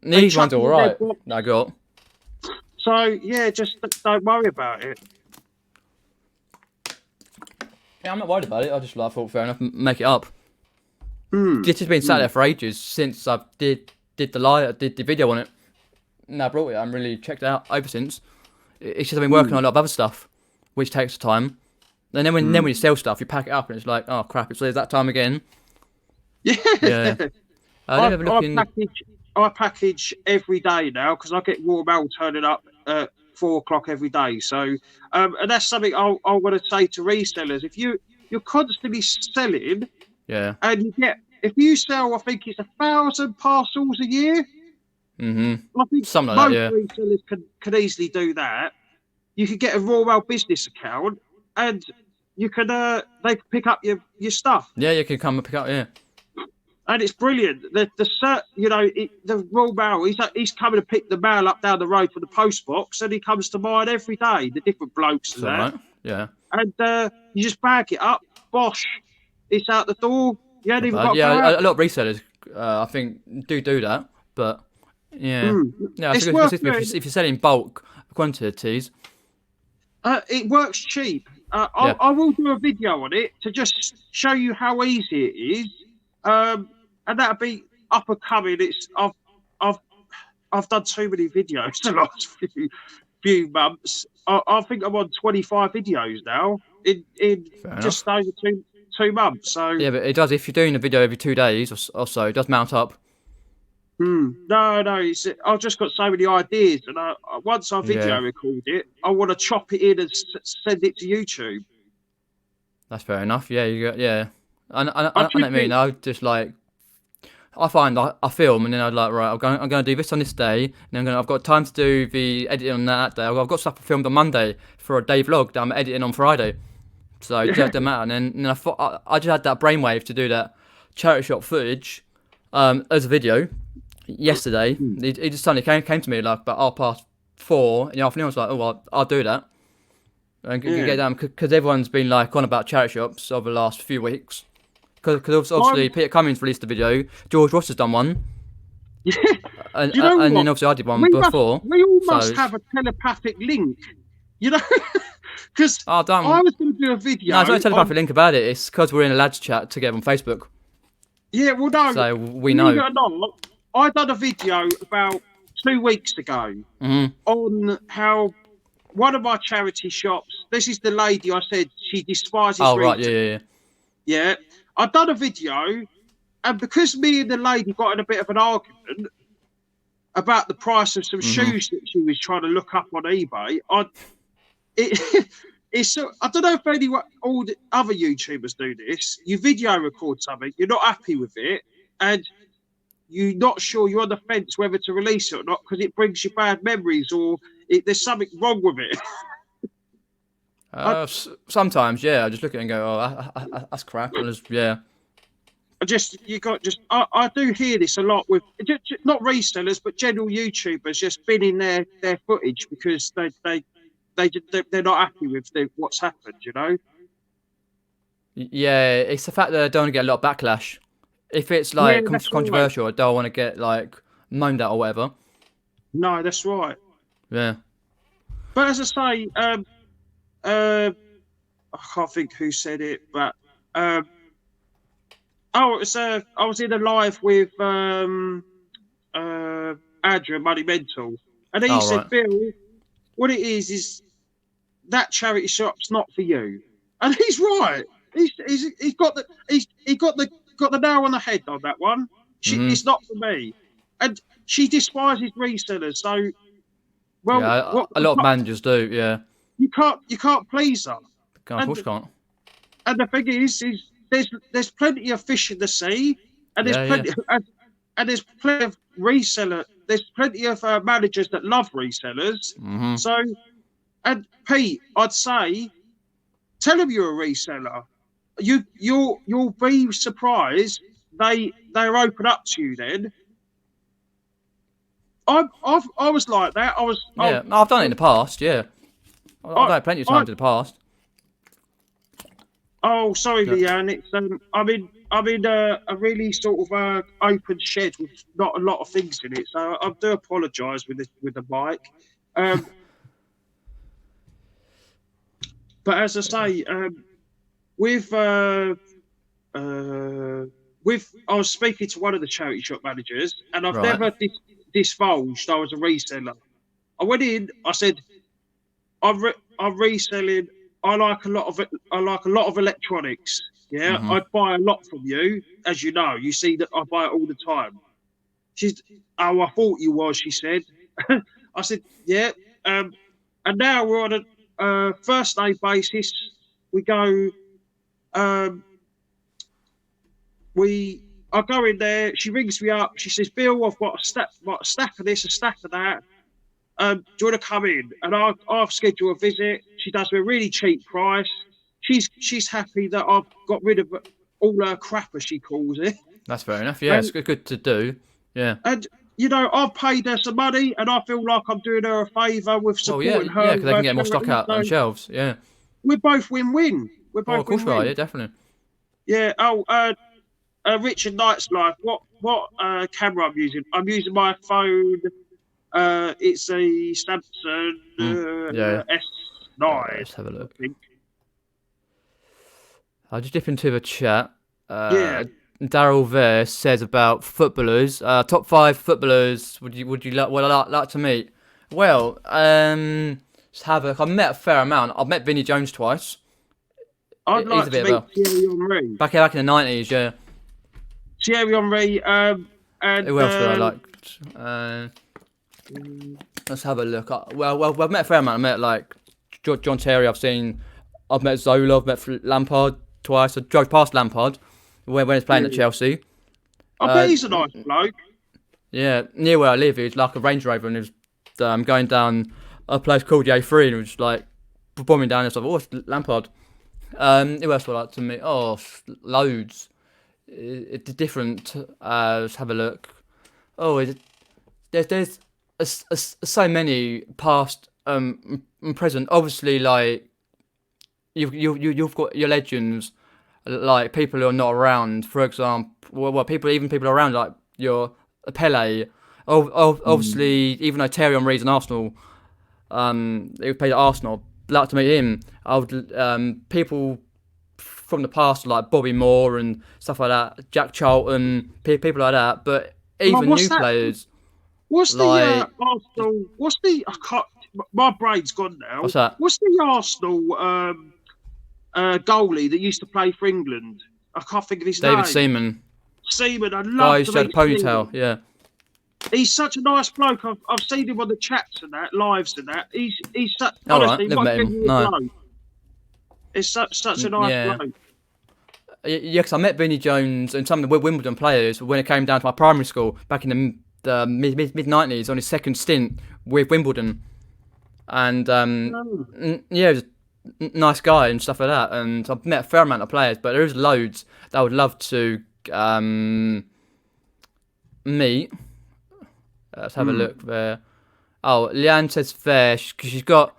These ones are all right. I got. So yeah, just don't worry about it. Yeah, I'm not worried about it. I just thought fair enough, make it up. This has been sat there for ages since I did the video on it. And I brought it. I'm really checked it out ever since. It's just I've been working on a lot of other stuff, which takes time. And then when you sell stuff, you pack it up and it's like, oh crap, it's that time again. Yeah. I package every day now because I get raw mail turning up at 4 o'clock every day. So, and that's something I want to say to resellers. If you're constantly selling, yeah, and if you sell, I think it's 1,000 parcels a year. I think Something like most that. Yeah. resellers can easily do that. You could get a Raw Mail business account, and you can they can pick up your stuff. Yeah, you can come and pick up. Yeah. And it's brilliant. The Royal Mail. He's coming to pick the mail up down the road from the post box, and he comes to mine every day. The different blokes It's and all that, right. Yeah. and you just bag it up. Bosh, it's out the door. You ain't Not even bad. got to Yeah, go out. a lot of resellers, I think, do that. But yeah, yeah, it's a It's good worth system doing. if you're selling bulk quantities. It works cheap. Yeah. I will do a video on it to just show you how easy it is, and that'll be up and coming. I've I've done too many videos the last few months. I think I'm on 25 videos now in Fair just enough. over 2 months. So Yeah, but it does. If you're doing a video every 2 days or so, it does mount up. no, I've just got so many ideas, and once I Yeah, video record it, I want to chop it in and send it to YouTube. that's fair enough. Yeah, you got yeah. I I know what I took mean. it. I just like I find I film and then I'd like right. I'm going to do this on this day, and I've got time to do the editing on that day. I've got stuff filmed on Monday for a day vlog that I'm editing on Friday. So it doesn't matter. And then I thought I just had that brainwave to do that charity shop footage as a video yesterday. It just suddenly came to me like about 4:30 in the afternoon. I was like, oh, well, I'll do that and Yeah. get down because everyone's been like on about charity shops over the last few weeks. Because I'm, obviously Peter Cummings released a video, George Ross has done one, yeah. and Do you know and then what? obviously I did one We must, before. we all So must have a telepathic link, you know, because I I done. was going to do a No, video it's not a on. telepathic link about it. It's because we're in a lads chat together on Facebook, Yeah, well, no, so we believe it know. or not, I done a video about 2 weeks ago on how one of my charity shops. This is the lady I said she despises Oh right, retail. yeah. Yeah, I done a video, and because me and the lady got in a bit of an argument about the price of some shoes that she was trying to look up on eBay, I don't know if anyone, all the other YouTubers do this. You video record something, you're not happy with it, and you're not sure, you're on the fence whether to release it or not because it brings you bad memories or there's something wrong with it. I, Sometimes, yeah, I just look at it and go, oh, that's crap. And just, yeah. I do hear this a lot with not resellers but general YouTubers just binning their footage because they're not happy with what's happened, you know. Yeah, it's the fact that I don't want to get a lot of backlash. If it's Yeah, like that's right. controversial, I don't want to get like moaned at or whatever. No, that's right. Yeah. But as I say, I can't think who said it, but it was I was in a live with Andrew Moneymental, and he Oh said, right. Bill, what it is that charity shop's not for you, and he's right. He's got the nail on the head on that one. It's not for me, and she despises resellers. So, well, Yeah, what a lot of managers do. Yeah. you can't please her. Can't, of And course you can't. the thing is there's plenty of fish in the sea, and Yeah, yeah. and there's plenty of reseller. There's plenty of managers that love resellers. So, and Pete, I'd say, tell them you're a reseller. You'll be surprised. They're open up to you then. I was like that. Yeah, I've done it in the past. Yeah, I've done it plenty of I, times in the past. Oh, sorry, Yeah. Leanne. It's I'm in a really sort of open shed with not a lot of things in it, so I do apologise with the mic. But as I say, with I was speaking to one of the charity shop managers, and I've Right. never divulged I was a reseller. I went in. I said, I'm reselling. I like a lot of electronics. Yeah, I'd buy a lot from you, as you know. You see that I buy it all the time. She's, oh, I thought you was. She said. I said, yeah. And now we're on a first name basis. We go. We I go in there. She rings me up. She says, "Bill, I've got a stack of this, a stack of that. Do you want to come in?" And I've scheduled a visit. She does me a really cheap price. She's happy that I've got rid of all her crap, as she calls it. That's fair enough. Yeah, it's And good to do. Yeah. and I've paid her some money, and I feel like I'm doing her a favour with Well, yeah, supporting her yeah, because with they her can get more stock charity. out on So shelves. Yeah. we're both win-win. We're Oh, both of course we are. Yeah, win-win. definitely. Yeah. Oh, Richard Knight's life. What camera I'm using? I'm using my phone. It's a Samsung Yeah. S9, Let's have a I look. think. I'll just dip into the chat. Yeah. Daryl there says about footballers. Top 5 footballers. Would you like to meet? Well, let's have a look. I've met a fair amount. I've met Vinnie Jones twice. I'd He's a like to bit meet of a Thierry Henry. back in the 90s. Yeah. Thierry Henry. And Who else would I like? Let's have a look. Well, I've met a fair amount. I met like John Terry. I've met Zola. I've met Lampard twice. I drove past Lampard when he's playing at Chelsea. I bet he's a nice bloke. Yeah, near where I live, it was like a Range Rover, and it was going down a place called the A3, and it was like bombing down. It's like, oh, it's Lampard. Who else would I like to meet? Oh, loads. It's different. Let's have a look. Oh, there's so many past and present. Obviously, like you've got your legends, like people who are not around. For example, well people around like your Pele. Obviously, even though Thierry Henry's an Arsenal, he played at Arsenal. I'd like to meet him. I would people from the past like Bobby Moore and stuff like that, Jack Charlton, people like that. But even new players. What's like, the Arsenal? What's the? I can't. My brain's gone now. What's that? What's the Arsenal goalie that used to play for England? I can't think of his name. David Seaman. Seaman, I Guy love who to had a meet ponytail. Seaman. Yeah. He's such a nice bloke. I've seen him on the chats and that, lives and that. He's such. All Honestly, right, never met him. No. bloke. It's such a nice bloke. Yeah, because I met Vinnie Jones and some of the Wimbledon players when it came down to my primary school back in the mid 90s on his second stint with Wimbledon, and yeah, he was a nice guy and stuff like that. And I've met a fair amount of players, but there is loads that I would love to meet. Let's have a look there. Oh, Leanne says fair because she's got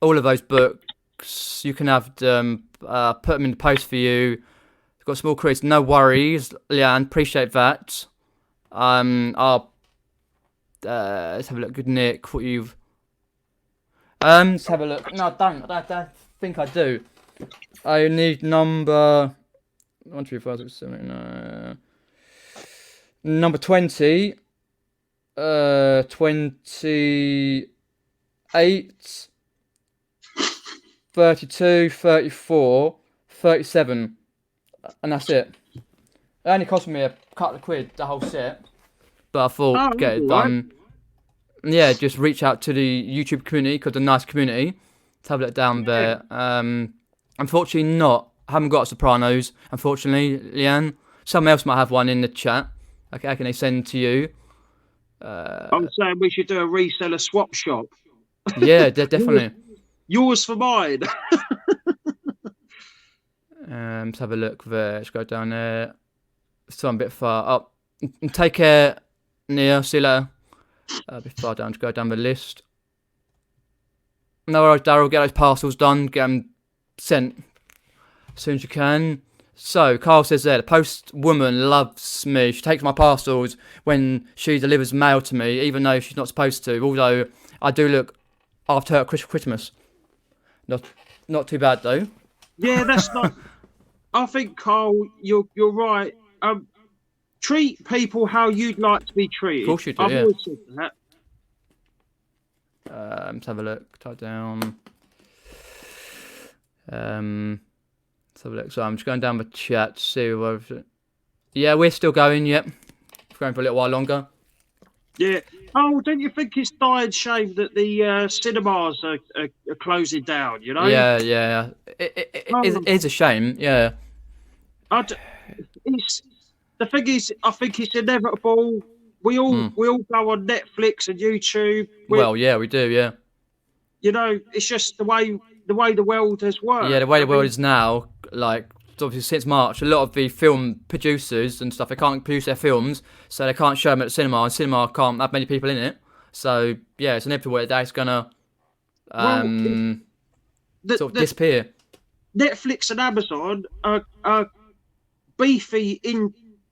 all of those books. You can have them put them in the post for you. Got small crews, no worries, Leanne. Appreciate that. I'll let's have a look. Good Nick, what you've let's have a look. No, I don't think I do. I need number 1, 2, 3, 4, 6, 7, number 20. 28, 32, 34, 37. And that's it. It only cost me a couple of quid, the whole set. But I thought, get it done. Yeah, just reach out to the YouTube community, because it's a nice community. Let's have a look down there. Unfortunately not. I haven't got Sopranos, unfortunately, Leanne. Someone else might have one in the chat. Okay, can they send to you? I'm saying we should do a reseller swap shop. Yeah, definitely. Yours for mine. Let's have a look there. Let's go down there. So I'm a bit far up. Take care, Nia. See you later. A bit far down to go down the list. No worries, Daryl. Get those parcels done. Get them sent as soon as you can. So, Carl says there, the post woman loves me. She takes my parcels when she delivers mail to me, even though she's not supposed to. Although, I do look after her at Christmas. Not too bad, though. Yeah, that's not... I think, Carl, you're right. Treat people how you'd like to be treated. Of course you do, I've always said that. Let's have a look. Type down. Let's have a look. So I'm just going down the chat to see whether... Yeah, we're still going, yep. We're going for a little while longer. Yeah. Oh, don't you think it's dying shame that the cinemas are closing down, you know? Yeah. It is a shame, yeah. the thing is, I think it's inevitable. We all go on Netflix and YouTube. Well, yeah, we do, yeah. It's just the way the world has Yeah, worked. the way I the world mean, is now, like, obviously since March, a lot of the film producers and stuff, they can't produce their films, so they can't show them at the cinema, and cinema can't have many people in it. So, yeah, it's inevitable that it's gonna well, the, sort of the disappear. Netflix and Amazon are beefy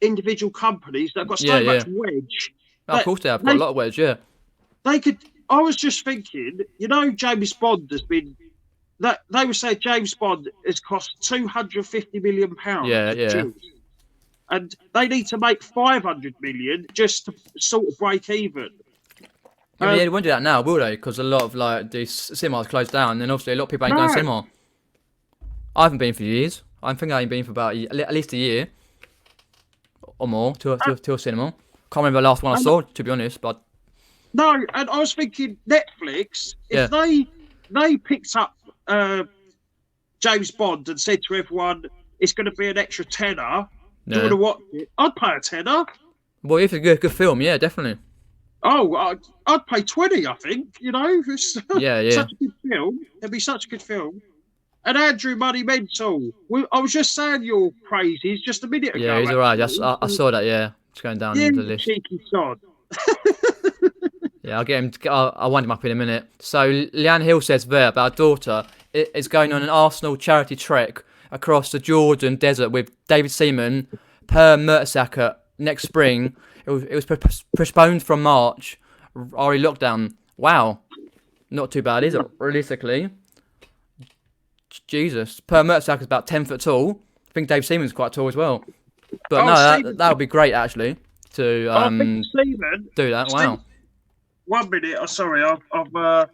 individual companies that have got Yeah, so yeah. much wedge Oh, of that course they have got a they lot of words, yeah. they could. I was just thinking, James Bond has been that they were saying James Bond has cost £250 million Yeah, to yeah. produce, and they need to make 500 million just to sort of break even. Yeah, they won't do that now, will they? Because a lot of, like, these cinemas closed down, and obviously a lot of people ain't going to No, cinema. I haven't been for years. I think I ain't been for about at least a year or more to a cinema. Can't remember the last one I and saw, to be honest, but no, and I was thinking Netflix, if yeah. they picked up James Bond and said to everyone, it's going to be an extra tenner. Do you want Yeah. to watch it? I'd pay a tenner. Well, if it's a good film, yeah, definitely. Oh, I'd pay 20. I think it's Yeah, yeah. such a good film. It'd be such a good film. And Andrew Money Mental. I was just saying your praises just a minute Yeah, ago. he's alright. Actually, I saw that, yeah. It's going yeah, down the you list. cheeky sod. Yeah, I'll get him. I'll wind him up in a minute. So, Leanne Hill says there about her daughter is going on an Arsenal charity trek across the Jordan desert with David Seaman per Mertesacker next spring. It was postponed from March. Already lockdown. Wow. Not too bad, is it? Realistically. Jesus. Per Mertesacker's about 10 foot tall. I think Dave Seaman's quite tall as well. But Oh, no, Stephen, that would be great, actually, to I think Stephen. do that. Wow. 1 minute. Oh, sorry. No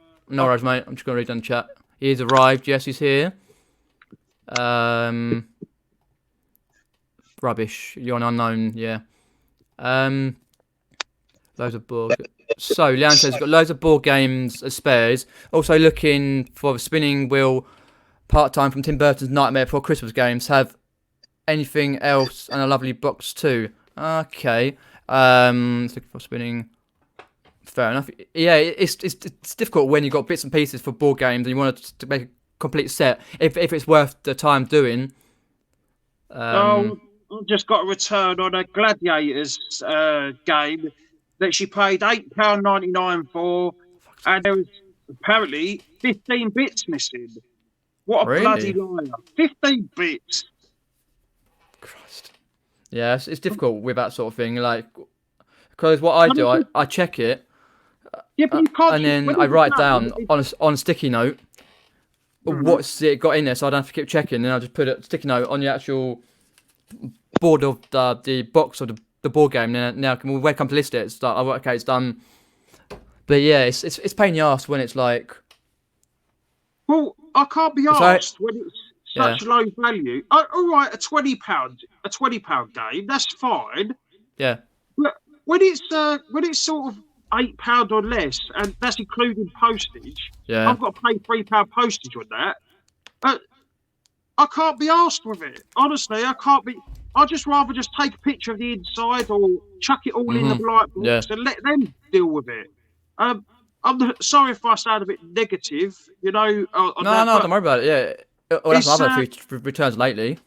worries, mate. I'm just going to read down the chat. He's arrived. Yes, he's here. Rubbish. You're an unknown. Yeah. Loads of board. So, Leanne says, got loads of board games as spares. Also looking for the spinning wheel part-time from Tim Burton's Nightmare Before Christmas games. Have anything else and a lovely box too. Okay. Looking for spinning. Fair enough. Yeah, it's difficult when you've got bits and pieces for board games and you want to make a complete set. If it's worth the time doing. I've just got a return on a Gladiators game that she paid £8.99 for, and there was apparently 15 bits missing. What a Really? bloody liar! 15 bits. Christ. Yeah, it's difficult with that sort of thing. Like, because what I do, I check it. Yeah, but you can't. And then I write down on a sticky note what's it got in there, so I don't have to keep checking. Then I just put a sticky note on the actual board of the box of the board game. Now when I come to list it, it's like, oh, okay, it's done. But yeah, it's pain in the ass when it's like. Well, I can't be asked when it's such Yeah. low value. All right, a £20 game, that's fine. Yeah. But when it's sort of £8 or less, and that's including postage. Yeah. I've got to pay £3 postage on that. I can't be asked with it. Honestly, I can't be. I'd just rather just take a picture of the inside or chuck it all in the black box and let them deal with it. I'm sorry if I sound a bit negative, on that, No, don't worry about it. Yeah. Well, that's it's, I've had a few returns lately.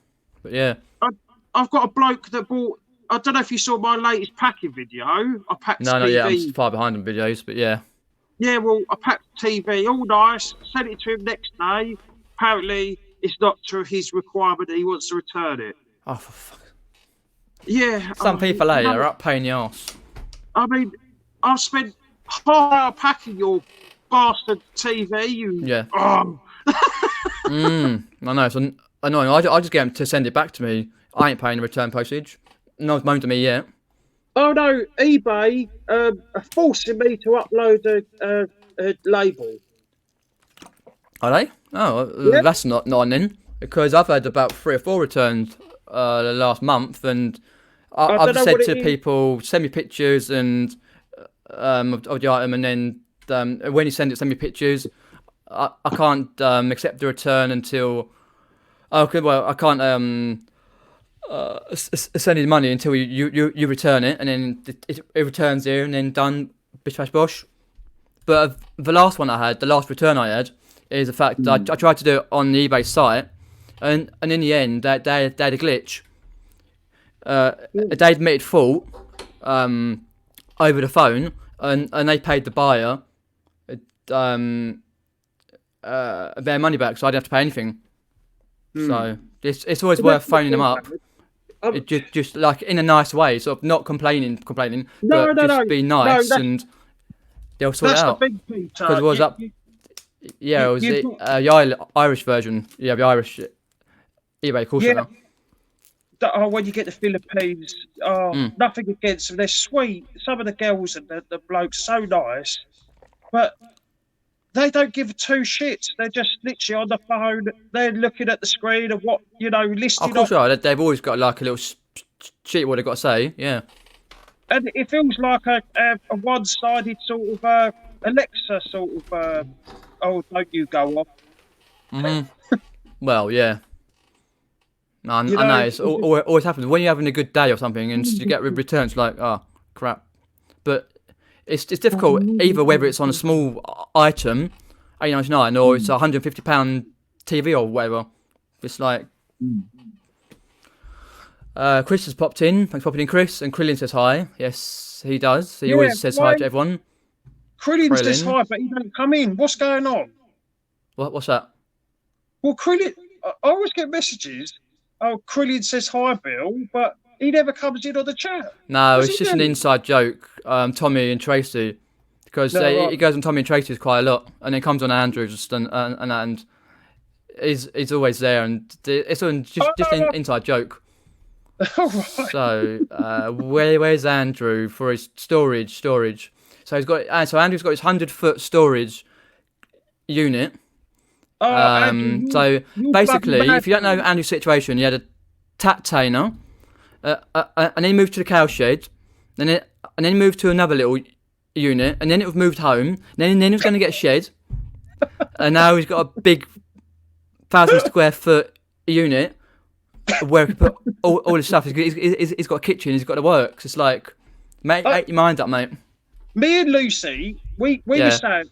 But yeah. I've got a bloke that bought. I don't know if you saw my latest packing video. I packed No, TV. yeah, I'm far behind on videos, but yeah. Yeah, well, I packed TV, all nice, sent it to him next day. Apparently, it's not to his requirement. He wants to return it. Oh, for fuck. Yeah. Some people are up pain in the arse. I mean, I've spent half an hour packing your bastard TV. Yeah. Oh. I know, it's annoying. I just get them to send it back to me. I ain't paying the return postage. No one's moaned to me yet. Oh no, eBay are forcing me to upload a label. Are they? Oh, Yeah. that's not on then. Because I've had about 3 or 4 returns the last month, and I've don't know said what it to is. people, send me pictures and of the item, and then when you send me pictures, I can't accept the return until. Okay, well, I can't sending money until you return it, and then it returns here, and then done, bish bash bosh. But the last one I had, the last return I had, is the fact that I tried to do it on the eBay site, and in the end, they had a glitch. They admitted fault over the phone, and they paid the buyer their money back, so I didn't have to pay anything. So it's always worth phoning them up. It just like in a nice way, sort of not complaining, but just be nice, and they'll sort it out. That's the big Peter. Because it was it was the Irish version. Yeah, the Irish eBay calls it now. Oh, when you get the Philippines, nothing against them. They're sweet. Some of the girls and the blokes so nice, but they don't give two shits. They're just literally on the phone. They're looking at the screen of what, listing. Of course, right. They've always got like a little sheet what they've got to say. Yeah. And it feels like a one-sided sort of Alexa sort of. Oh, don't you go off? Well, yeah. I know it's always happens when you're having a good day or something, and you get returns like, oh crap. But it's difficult either whether it's on a small item, £8.99, or it's a £150 TV or whatever. It's like. Chris has popped in. Thanks for popping in, Chris. And Krillin says hi. Yes, he does. He always says hi to everyone. Krillin says hi, but he don't come in. What's going on? What's that? Well, Krillin, I always get messages. Oh, Krillin says hi, Bill, but he never comes in on the chat. No, it's just an inside joke. Tommy and Tracy, because he goes on Tommy and Tracy's quite a lot, and then comes on Andrews and he's always there, and it's just an inside joke. Right. So where's Andrew for his storage? So Andrew's got his 100-foot storage unit. Andrew, so basically, if you don't know Andrew's situation, he had a Tattainer, and then he moved to the cow shed, and then moved to another little unit, and then it was moved home. Then he was going to get a shed, and now he's got a big 1,000 square foot unit where he put all his stuff. He's got a kitchen. He's got the works. It's like, make your mind up, mate. Me and Lucy, we were saying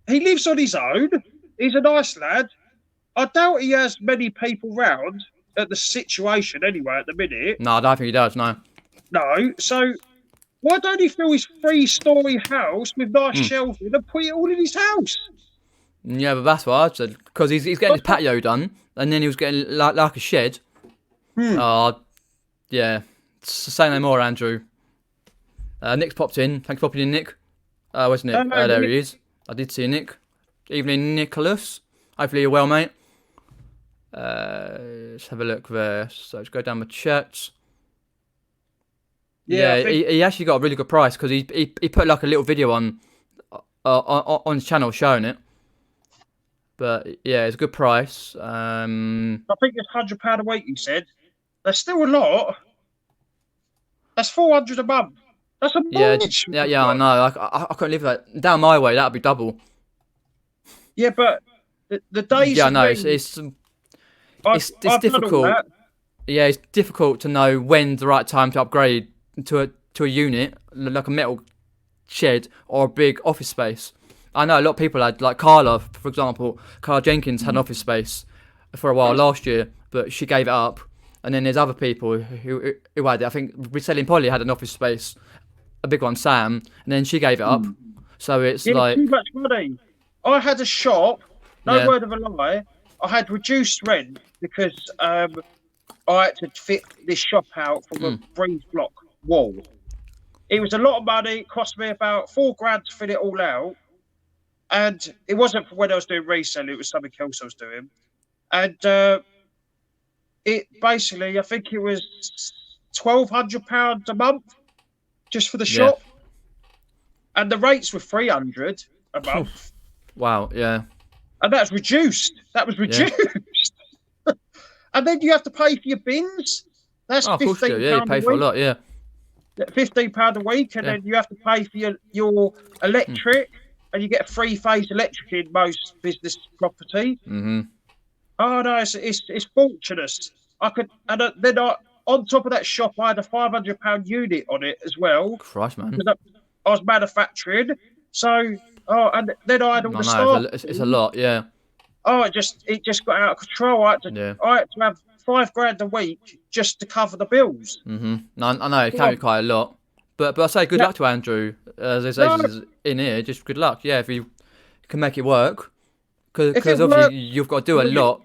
he lives on his own. He's a nice lad. I doubt he has many people round at the situation anyway at the minute. No, I don't think he does, no. No, so why don't he fill his 3-story house with nice shelving and put it all in his house? Yeah, but that's what I said. Because he's getting his patio done, and then he was getting like a shed. Yeah. Say no more, Andrew. Nick's popped in. Thanks for popping in, Nick. Where's Nick? There he is. I did see Nick. Evening, Nicholas. Hopefully you're well, mate. Let's have a look there. So let's go down the chats. Yeah, he actually got a really good price because he put like a little video on his channel showing it. But yeah, it's a good price. I think it's £100 a week. You said that's still a lot. That's $400 a month. That's a mortgage. Yeah. I know. I couldn't live that down my way. That'd be double. Yeah, but the days. Yeah, no, it's difficult. Yeah, it's difficult to know when's the right time to upgrade to a unit like a metal shed or a big office space. I know a lot of people had, like Carla, for example. Carla Jenkins had an office space for a while last year, but she gave it up. And then there's other people who had it. I think Reselling Polly had an office space, a big one, Sam, and then she gave it up. So it's like too much money. I had a shop, word of a lie. I had reduced rent because I had to fit this shop out from a breeze block wall. It was a lot of money. It cost me about £4,000 to fit it all out. And it wasn't for when I was doing resell, it was something else I was doing. And it basically, I think it was £1,200 a month just for the shop. And the rates were £300 a month. Wow, yeah. And that's reduced. That was reduced. Yeah. And then you have to pay for your bins. That's £15 you pay for a lot, yeah. £15 a week, and then you have to pay for your electric, and you get a 3-phase electric in most business property. Oh no, it's fortunate. I on top of that shop, I had a £500 unit on it as well. Christ, man. Because I was manufacturing. So, and then I had all No, the no, staff. it's a lot, yeah. Oh, it just got out of control. Yeah. I had to have £5 a week just to cover the bills. No, I know it can be quite a lot, but I say good luck to Andrew. As they say No, in here, just good luck. Yeah, if you can make it work, if it because works, obviously you've got to do a lot,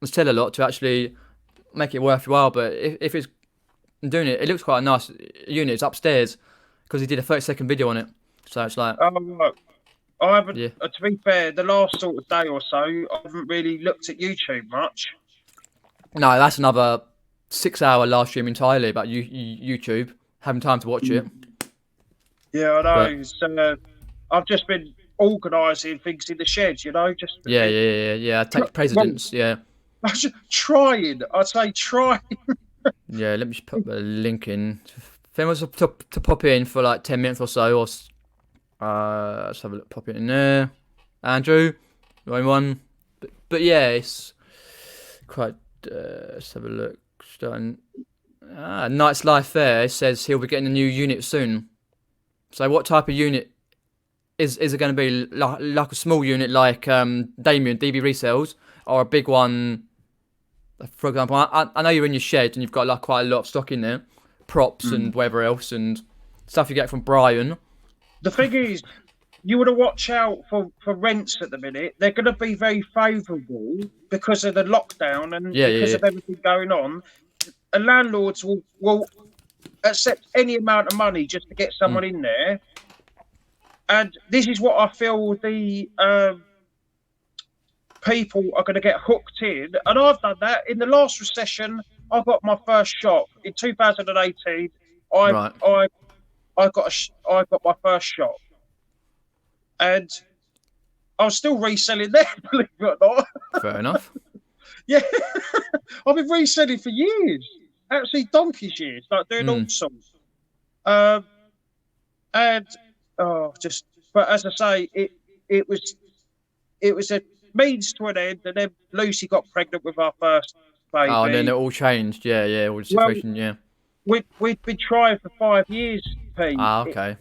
and sell a lot to actually make it worth your while. But if it's doing it, it looks quite a nice unit. It's upstairs because he did a 30-second video on it, so it's like I haven't. yeah. To be fair, the last sort of day or so, I haven't really looked at YouTube much. No, that's another 6-hour live stream entirely about YouTube. Having time to watch it. Yeah, I know. But, I've just been organising things in the sheds, just yeah. Take precedence, yeah. I'm just trying. I'd say trying. Yeah, let me just put the link in. If anyone's to pop in for like 10 minutes or so, or let's have a look, pop it in there. Andrew, anyone? But yeah, it's quite. Let's have a look. Starting. Night's Life there. It says he'll be getting a new unit soon. So what type of unit is it going to be? Like a small unit like Damien DB Resells, or a big one? For example, I know you're in your shed and you've got like quite a lot of stock in there, props and whatever else and stuff you get from Brian. The thing is, you want to watch out for rents at the minute. They're going to be very favourable because of the lockdown and because of everything going on. And landlords will accept any amount of money just to get someone in there. And this is what I feel the people are going to get hooked in. And I've done that. In the last recession, I got my first shop. In 2018, I got my first shop. And I was still reselling there, believe it or not. Fair enough. Yeah. I've been reselling for years. Actually, donkey's years, like doing all sorts. But as I say, it was a means to an end, and then Lucy got pregnant with our first baby. Oh, and then it all changed. Yeah, all the situation. Yeah. We'd been trying for 5 years, Pete. Okay.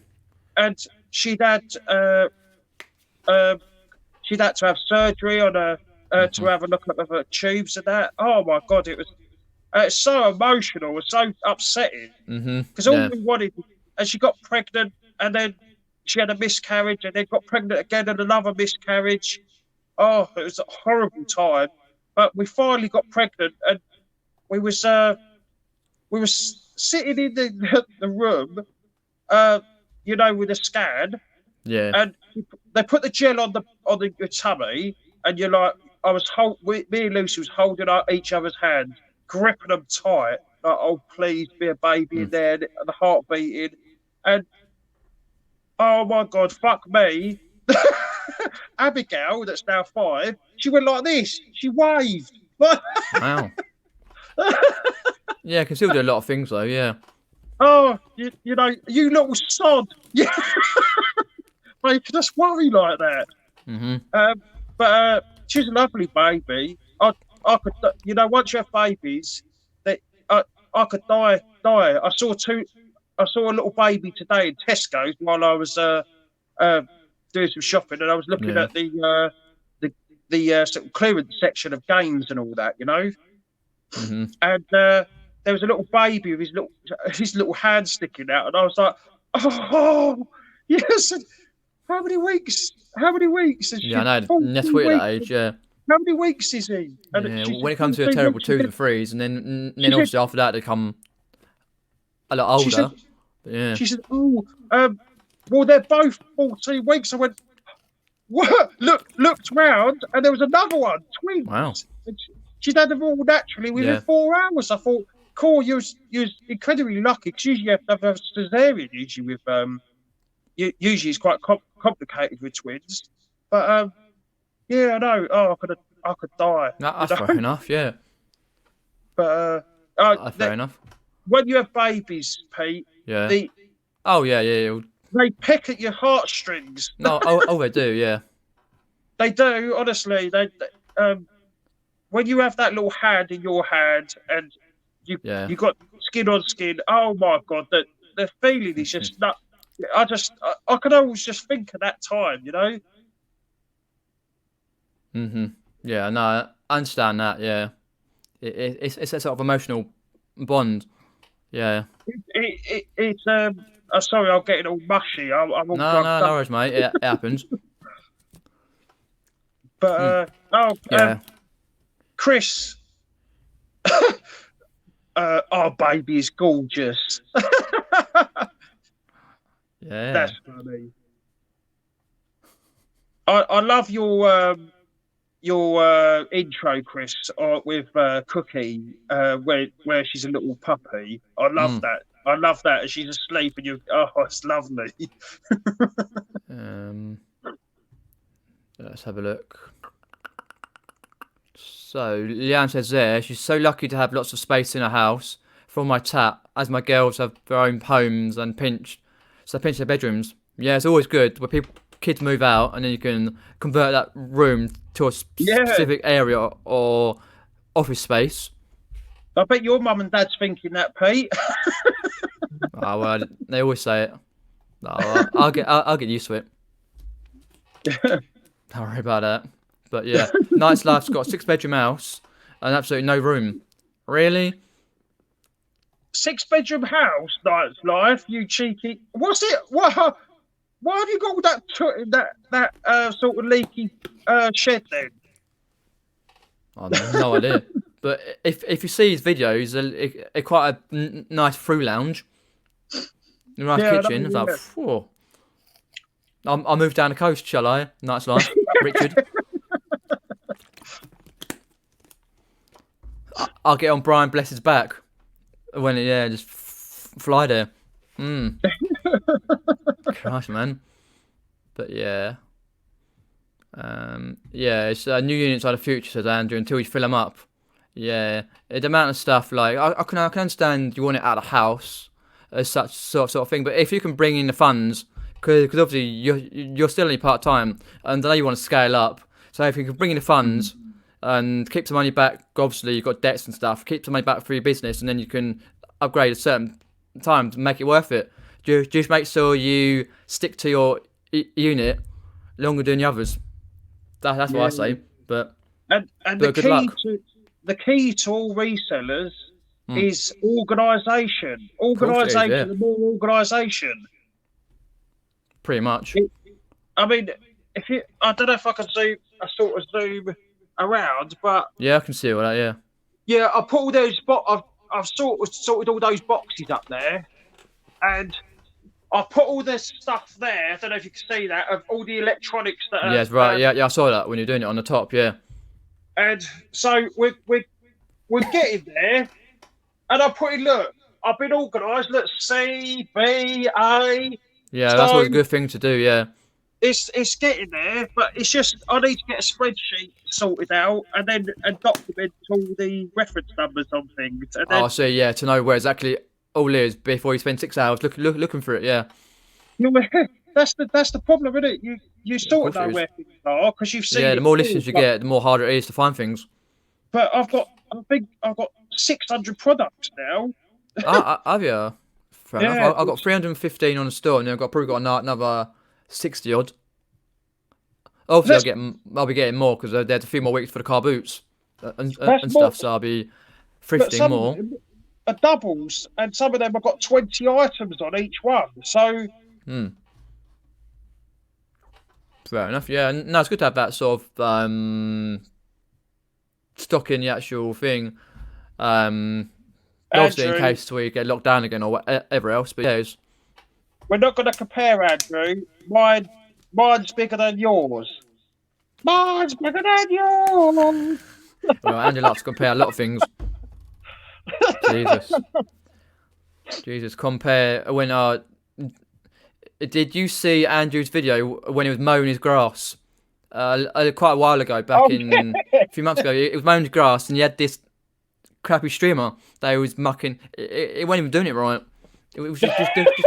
And she'd had to have surgery on her to have a look at her tubes and that. Oh my God, it's so emotional, it's so upsetting. Because all we wanted, and she got pregnant, and then she had a miscarriage, and then got pregnant again and another miscarriage. Oh, it was a horrible time. But we finally got pregnant, and we was sitting in the room, with a scan. Yeah. And they put the gel on your tummy, and you're like, me and Lucy was holding each other's hand, gripping them tight, like, oh please be a baby in there, and the heart beating, and oh my God, fuck me. Abigail, that's now 5, she went like this. She waved. Wow. Yeah, I can still do a lot of things though. Yeah. Oh, you little sod. Yeah. Mate, you can just worry like that. But she's a lovely baby. I could, once you have babies, I could die. I saw a little baby today in Tesco's while I was doing some shopping, and I was looking at the sort of clearance section of games and all that, And there was a little baby with his little hand sticking out, and I was like, oh yes. How many weeks? Yeah, I know. Next week at that age, yeah. How many weeks is he? And when it comes to a terrible 2s and 3s, and then obviously after that they come a lot older. She said, well, they're both 14 weeks. I went, what? Looked round, and there was another one, twins. Wow. She'd had them all naturally within 4 hours. I thought, cool, you was incredibly lucky, because usually you have to have a cesarean, usually with usually it's quite complicated with twins, but yeah, I know. Oh, I could die. That's fair enough. Yeah. But that's fair enough. When you have babies, Pete, yeah. They peck at your heartstrings. No, they do. Yeah. They do. Honestly, they when you have that little hand in your hand, and Yeah. you got skin on skin. Oh my god, the feeling is just not. I could always just think of that time, you know. Yeah, no, I understand that, yeah. It's a sort of emotional bond. Yeah. It's. Sorry, I'm getting all mushy. I'm all No, drugged no, no up. worries, mate. It happens. But Yeah. Chris, our baby is gorgeous. Yeah. That's funny. I love your intro, Chris, with Cookie, where she's a little puppy. I love Mm. that. I love that. And she's asleep, and you. Oh, it's lovely. Um, let's have a look. So, Leanne says there, she's so lucky to have lots of space in her house from my tap, as my girls have their own homes and pinch their bedrooms. Yeah, it's always good when kids move out and then you can convert that room to a Yeah, specific area or office space. I bet your mum and dad's thinking that, Pete. Oh, well, they always say it. No, I'll get used to it. Don't worry about that. But yeah, Night's Life's got a 6-bedroom house and absolutely no room. Really? 6-bedroom house, Night's Life. You cheeky. What's it? What? Why have you got all that sort of leaky shed then? I've no idea. But if you see his videos, it's quite a nice through lounge, a nice Yeah, kitchen. It's like, whew. I'll move down the coast, shall I? Night's Life, Richard. I'll get on Brian Bless's back when just fly there. Christ, man. But yeah. It's new units are the future, says Andrew, until you fill them up. Yeah, the amount of stuff, like, I can understand you want it out of the house as such sort of thing, but if you can bring in the funds, because obviously you're still only part-time, and I know you want to scale up, so if you can bring in the funds and keep some money back, obviously you've got debts and stuff, keep some money back for your business, and then you can upgrade at a certain time to make it worth it. Just make sure you stick to your unit longer than the others. That's what I say. But the good luck. The key to all resellers is organisation. Organisation, yeah. and more organisation. Pretty much. I mean, I don't know if I can sort of zoom around, but yeah, I can see all that. Yeah. Yeah, I put all those I've sorted all those boxes up there, and I put all this stuff there. I don't know if you can see that, of all the electronics that. Yes, right. Yeah, I saw that when you're doing it on the top. Yeah. And so we're getting there, and I put in, look, I've been organised. Look, C, B, A. Yeah, that's always a good thing to do. Yeah. It's getting there, but it's just I need to get a spreadsheet sorted out and document all the reference numbers on things. And then, I see. Yeah, to know where exactly all is before you spend 6 hours looking for it. Yeah. That's the problem, isn't it? You sort of know where things are because you've seen. Yeah, the more listens you get, the more harder it is to find things. But I've got 600 products now. Have you? Fair enough. I've got 315 on the store, and then probably got another 60 odd. Obviously, I'll be getting more because there's a few more weeks for the car boots and stuff, so I'll be thrifting more. Are doubles, and some of them have got 20 items on each one. So. Fair enough. Yeah, no, it's good to have that sort of stock in the actual thing. Obviously, in case we get locked down again or whatever else. But yeah, we're not going to compare, Andrew. Mine's bigger than yours. Mine's bigger than yours. Well, Andrew likes to compare a lot of things. Jesus, compare when did you see Andrew's video when he was mowing his grass? Quite a while ago, a few months ago, he was mowing his grass and he had this crappy streamer that he was mucking. It wasn't even doing it right. It was just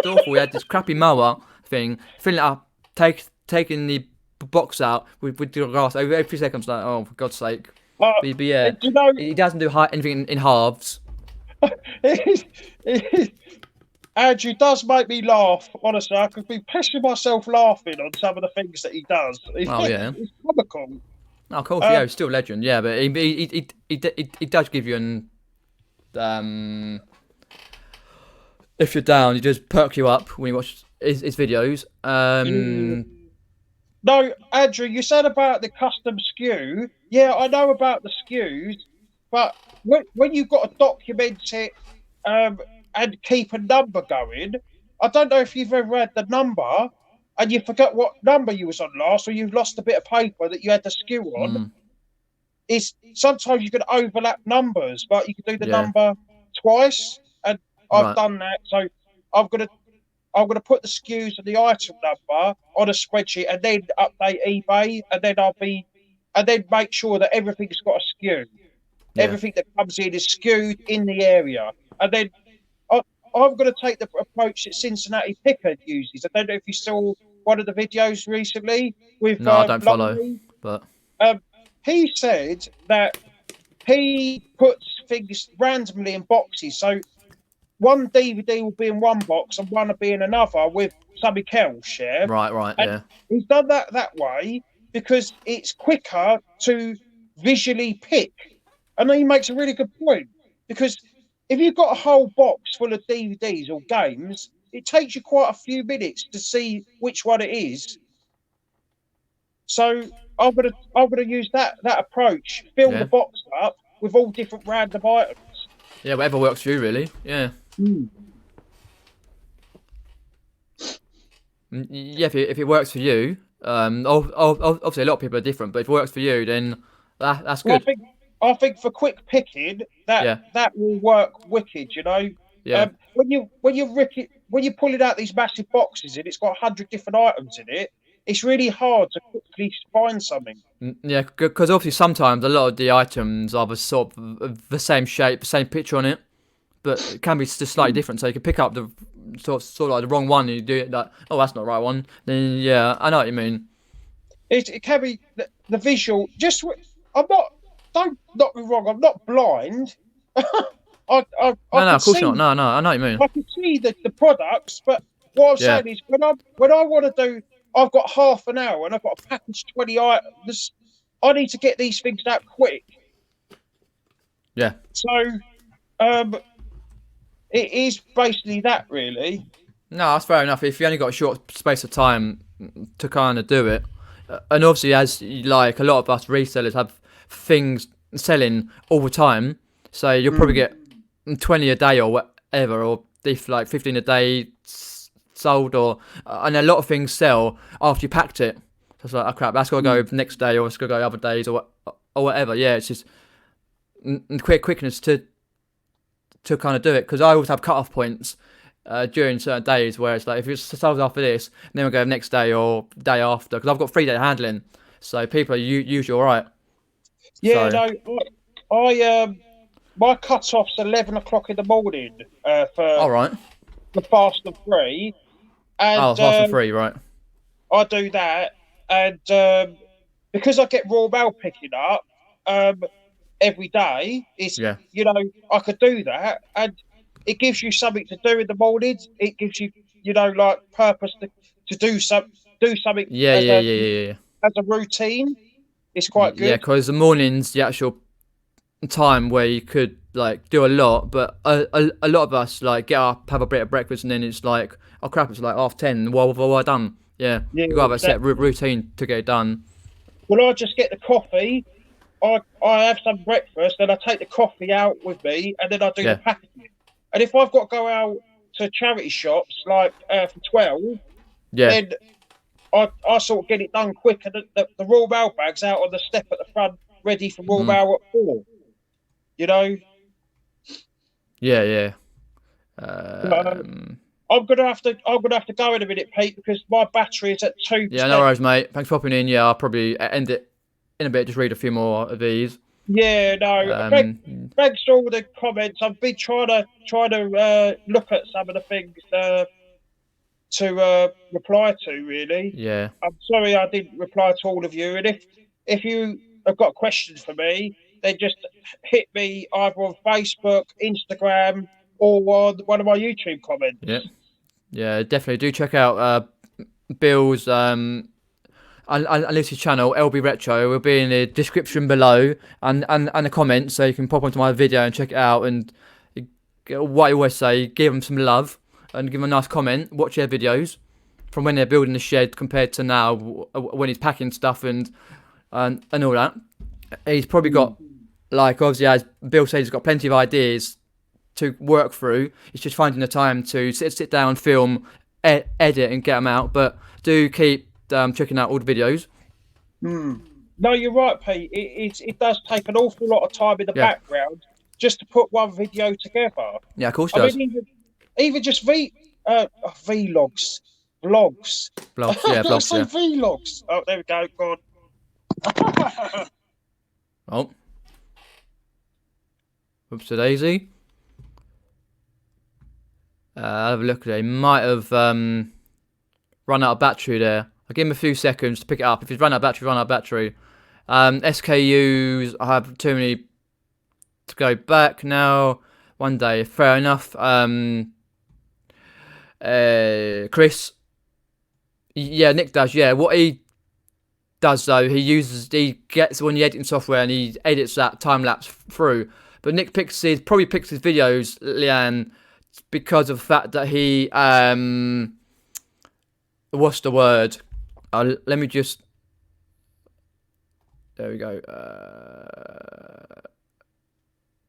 awful. He had this crappy mower thing, filling it up, taking the box out with the grass every few seconds. Like, oh, for God's sake. But yeah, he doesn't do anything in halves. Andrew does make me laugh. Honestly, I could be pissing myself laughing on some of the things that he does. Oh yeah. It's comical. Oh, of course, yeah, Um, he's still a legend. Yeah, but he does give you an if you're down, he does perk you up when you watch his videos. no, Andrew, you said about the custom SKU. Yeah, I know about the SKUs, but when you've got to document it um, and keep a number going, I don't know if you've ever had the number and you forget what number you was on last, or you've lost a bit of paper that you had the SKU on. mm, Is sometimes you can overlap numbers, but you can do the yeah, number twice, and I've right, done that. So I'm gonna I'm gonna put the SKUs and the item number on a spreadsheet, and then update eBay, and then make sure that everything's got a SKU. yeah, Everything that comes in is skewed in the area, and then I, I'm going to take the approach that Cincinnati Picker uses. I don't know if you saw one of the videos recently with no, I don't follow, Lonnie. but Um, he said that he puts things randomly in boxes. So one DVD will be in one box and one will be in another with something else, yeah? right, And yeah, he's done that way because it's quicker to visually pick. And he makes a really good point because if you've got a whole box full of DVDs or games, it takes you quite a few minutes to see which one it is. So I'm gonna use that approach, fill the yeah, box up with all different random items. yeah, whatever works for you, really. Yeah, Mm. yeah. If it works for you, obviously a lot of people are different, but if it works for you, then that's Well, good. I think for quick picking Yeah, that will work wicked. You know, yeah, when you pull it out these massive boxes and it's got 100 different items in it, it's really hard to quickly find something. yeah. Because obviously sometimes a lot of the items are the sort of the same shape, the same picture on it, but it can be just slightly different. So you can pick up the sort of like the wrong one, and you do it like, oh, that's not the right one. Then yeah, I know what you mean. It can be the visual. I'm not. Don't knock me wrong. I'm not blind. I No, can of course not. see No, I know what you mean. the products, but what I'm Yeah, saying is when I want to do, I've got half an hour and I've got to package 20 items. I need to get these things out quick. yeah. So um, it is basically that really. No, that's fair enough. If you only got a short space of time to kind of do it, and obviously as like a lot of us resellers have things selling all the time, so you'll probably Mm. get 20 a day or whatever, or if like 15 a day sold, or and a lot of things sell after you packed it. So it's like, oh crap, that's got to go next day, or it's got to go other days, or whatever. Yeah, it's just quickness to kind of do it, because I always have cut off points during certain days where it's like if it's sold after this, then we'll go next day or day after, because I've got 3 day handling, so people are usually all right. Yeah, So no, I my cut off's 11 o'clock in the morning all right. for fast and free, and Oh, fast and free, right? I do that, and because I get raw mail picking up um, every day, it's Yeah, I could do that, and it gives you something to do in the mornings. It gives you like purpose to do something yeah, yeah, yeah, yeah, yeah. as a routine. It's quite Yeah, good. because the morning's the actual time where you could like do a lot, but a lot of us like get up, have a bit of breakfast, and then it's like, oh crap, it's like 10:30. What have I done? Yeah, Yeah, you got to have a set exactly. routine to get it done. Well, I just get the coffee. I have some breakfast, then I take the coffee out with me, and then I do the Yeah, packaging. And if I've got to go out to charity shops like for 12, yeah. then I sort of get it done quick, and the raw mail bag's out on the step at the front, ready for raw Mm. mail at 4. You know, Yeah, yeah. uh, Um, I'm gonna have to go in a minute, Pete, because my battery is at two yeah, no percent. worries, mate. Thanks for popping in. Yeah, I'll probably end it in a bit. Just read a few more of these. Yeah, no. Um, Thanks for all the comments. I've been trying to look at some of the things to reply to. Really, yeah, I'm sorry I didn't reply to all of you. And if you have got questions for me, then just hit me either on Facebook, Instagram, or on one of my YouTube comments. Yeah, definitely do check out Bill's unlisted channel, LB Retro. Will be in the description below and the comments, so you can pop onto my video and check it out. And what I always say, give them some love and give them a nice comment. Watch their videos from when they're building the shed compared to now when he's packing stuff and all that. He's probably got, like, obviously, as Bill said, he's got plenty of ideas to work through. It's just finding the time to sit down, film, edit, and get them out. But do keep checking out all the videos. No, you're right, Pete. It does take an awful lot of time in the background just to put one video together. Yeah, of course it does. I mean, even just vlogs. Vlogs. Yeah, vlogs, yeah. Vlogs. Oh, there we go. God. Oh. Whoopsie daisy. Have a look there. He might have run out of battery there. I'll give him a few seconds to pick it up. If he's run out of battery, run out of battery. SKUs, I have too many to go back now. One day, fair enough. Chris. Yeah, Nick does, yeah. What he does, though, he gets on the editing software and he edits that time-lapse through. But Nick probably picks his videos, Leanne, because of the fact that he, what's the word? Let me just, there we go.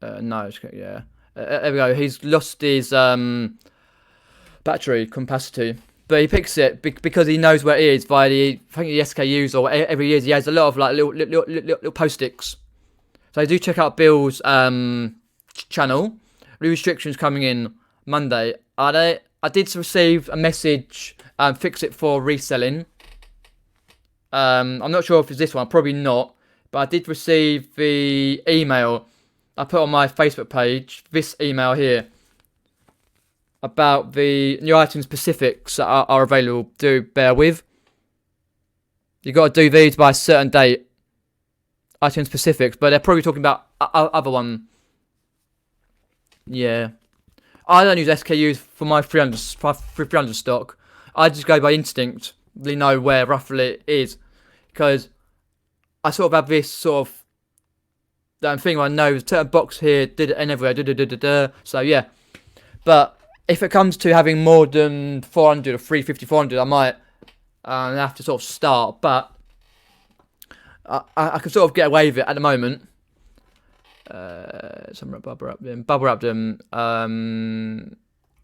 No, yeah. There we go. He's lost his battery capacity. But he picks it because he knows where it is via the SKUs, or every year he has a lot of like little post-its. So do check out Bill's channel. New restrictions coming in Monday. Are they? I did receive a message. Fix it for reselling. I'm not sure if it's this one. Probably not. But I did receive the email. I put on my Facebook page this email here about the new item specifics that are available. Do bear with. You got to do these by a certain date. Item specifics, but they're probably talking about other one. Yeah, I don't use SKUs for my 300 stock. I just go by instinct. Really know where roughly it is, because I sort of have this sort of thing where I know there's a certain box here, did it and everywhere. So yeah, but if it comes to having more than 400 or 350, 400, I might have to sort of start. But I can sort of get away with it at the moment. Some bubble up them.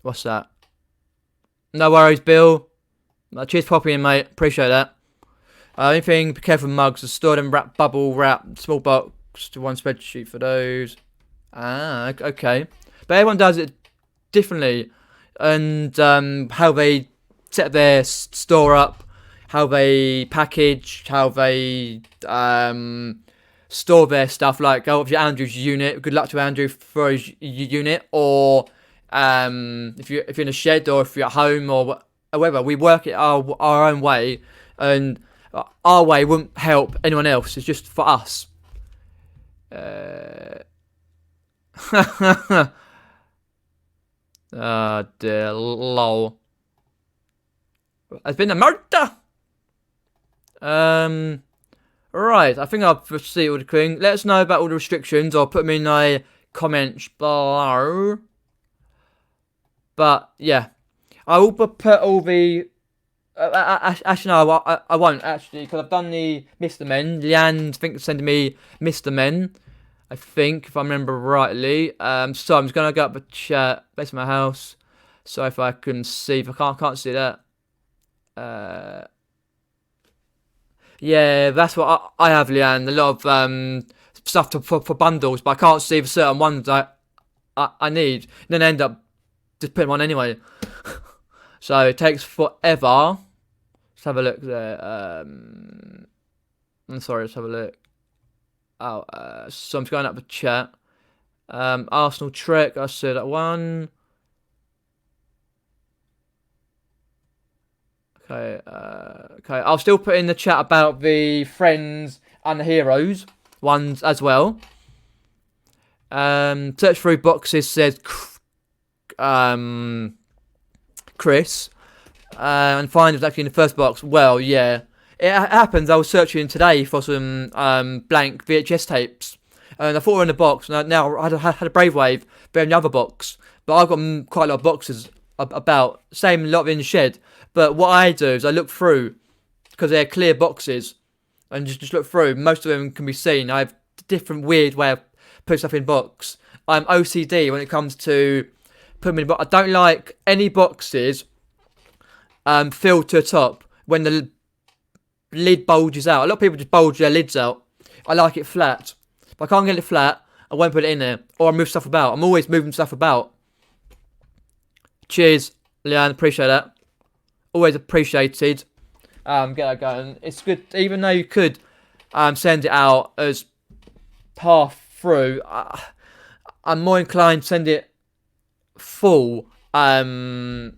What's that? No worries, Bill. Cheers, popping in, mate. Appreciate that. Anything? Be careful with mugs. Store them, bubble wrap, small box to one spreadsheet for those. Okay. But everyone does it differently, and how they set their store up, how they package, how they store their stuff. Like, go up to Andrew's unit. Good luck to Andrew for his unit. Or if you're in a shed, or if you're at home, or whatever, we work it our own way, and our way wouldn't help anyone else. It's just for us. Dear, lol. There's been a murder. Right, I think I've received all the thing. Let us know about all the restrictions, or put them in the comments below. But yeah, I will put all the. Actually, no, I won't actually, because I've done the Mr. Men. Leanne thinks sending me Mr. Men, I think, if I remember rightly. So I'm just gonna go up the chat, base of my house, so if I can see, if I can't see that. Yeah, that's what I have, Leanne. A lot of stuff for bundles, but I can't see the certain ones I need. And then I end up just putting them on anyway. So it takes forever. Let's have a look there. I'm sorry, let's have a look. Oh, so I'm just going up the chat. Arsenal Trek, I said that one. Okay, I'll still put in the chat about the Friends and the Heroes ones as well. Search through boxes, says Chris. And find it was actually in the first box. Well, yeah. It happens. I was searching today for some blank VHS tapes. And I thought they were in the box. And now I had a Brave Wave, but in the other box. But I've got quite a lot of boxes about. Same lot in the shed. But what I do is I look through, because they're clear boxes. And just look through. Most of them can be seen. I have a different weird way of putting stuff in box. I'm OCD when it comes to putting them in box. I don't like any boxes filled to the top when the lid bulges out. A lot of people just bulge their lids out. I like it flat. If I can't get it flat, I won't put it in there. Or I move stuff about. I'm always moving stuff about. Cheers, Leanne. Appreciate that. Always appreciated. Get that going. It's good, even though you could send it out as half through. I'm more inclined to send it full. Something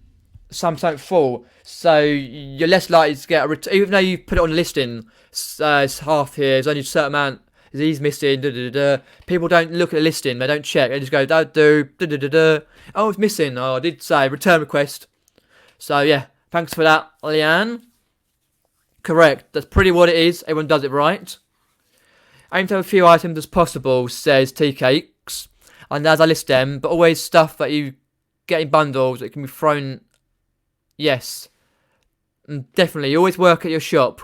full, so you're less likely to get a return. Even though you put it on a listing, it's half here. There's only a certain amount. He's missing. People don't look at the listing. They don't check. They just go, don't do. Oh, it's missing. Oh, I did say return request. So yeah, thanks for that, Leanne. Correct. That's pretty what it is. Everyone does it right. Aim to have a few items as possible, says Tea Cakes. And as I list them, but always stuff that you get in bundles that can be thrown. Yes. Definitely. You always work at your shop.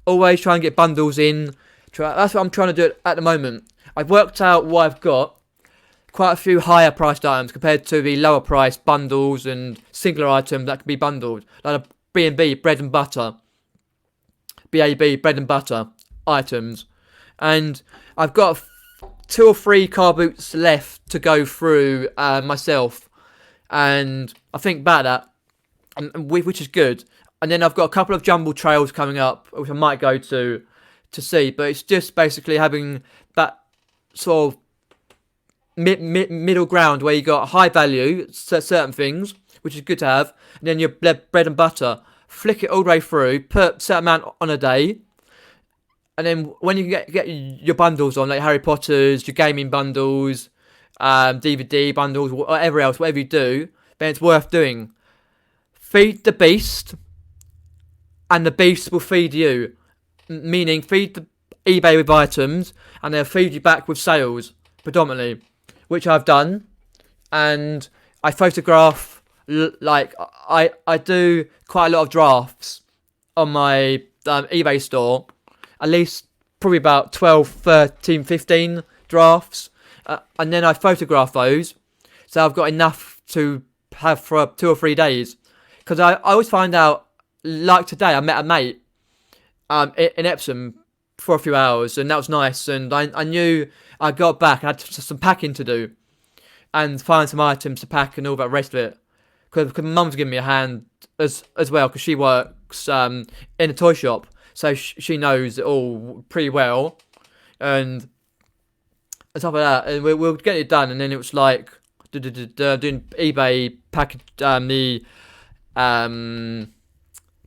Always try and get bundles in. That's what I'm trying to do at the moment. I've worked out what I've got. Quite a few higher priced items compared to the lower priced bundles and singular items that can be bundled. Like a B&B, bread and butter. BAB, bread and butter items. And I've got 2 or 3 car boots left to go through myself. And I think about that, which is good. And then I've got a couple of jumble trails coming up, which I might go to see. But it's just basically having that sort of middle ground where you got high value, certain things, which is good to have. And then your bread and butter. Flick it all the way through, put a certain amount on a day, and then when you get your bundles on, like Harry Potter's, your gaming bundles, DVD bundles, whatever you do, then it's worth doing. Feed the beast, and the beast will feed you. Meaning, feed the eBay with items, and they'll feed you back with sales, predominantly, which I've done, and I photograph. Like, I do quite a lot of drafts on my eBay store. At least probably about 12, 13, 15 drafts. And then I photograph those. So I've got enough to have for 2 or 3 days. Because I always find out, like today, I met a mate in Epsom for a few hours. And that was nice. And I knew I got back and I had some packing to do. And find some items to pack and all that rest of it. Because mum's giving me a hand as well, because she works in a toy shop, so she knows it all pretty well, and stuff like that. And we'll get it done, and then it was like doing eBay package, the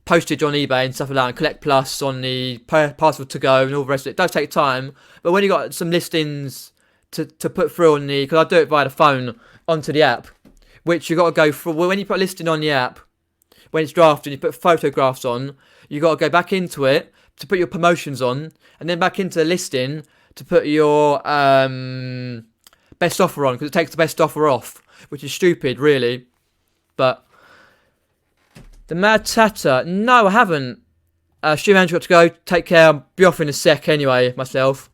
postage on eBay and stuff like that, and Collect Plus on the parcel to go and all the rest of it. It does take time, but when you got some listings to put through on because I do it via the phone onto the app. Which you got to go for when you put a listing on the app, when it's drafted, you put photographs on. You got to go back into it to put your promotions on, and then back into the listing to put your best offer on, because it takes the best offer off, which is stupid, really. But the Mad Tatter, no, I haven't. Stu Man's got to go. Take care. I'll be off in a sec anyway, myself.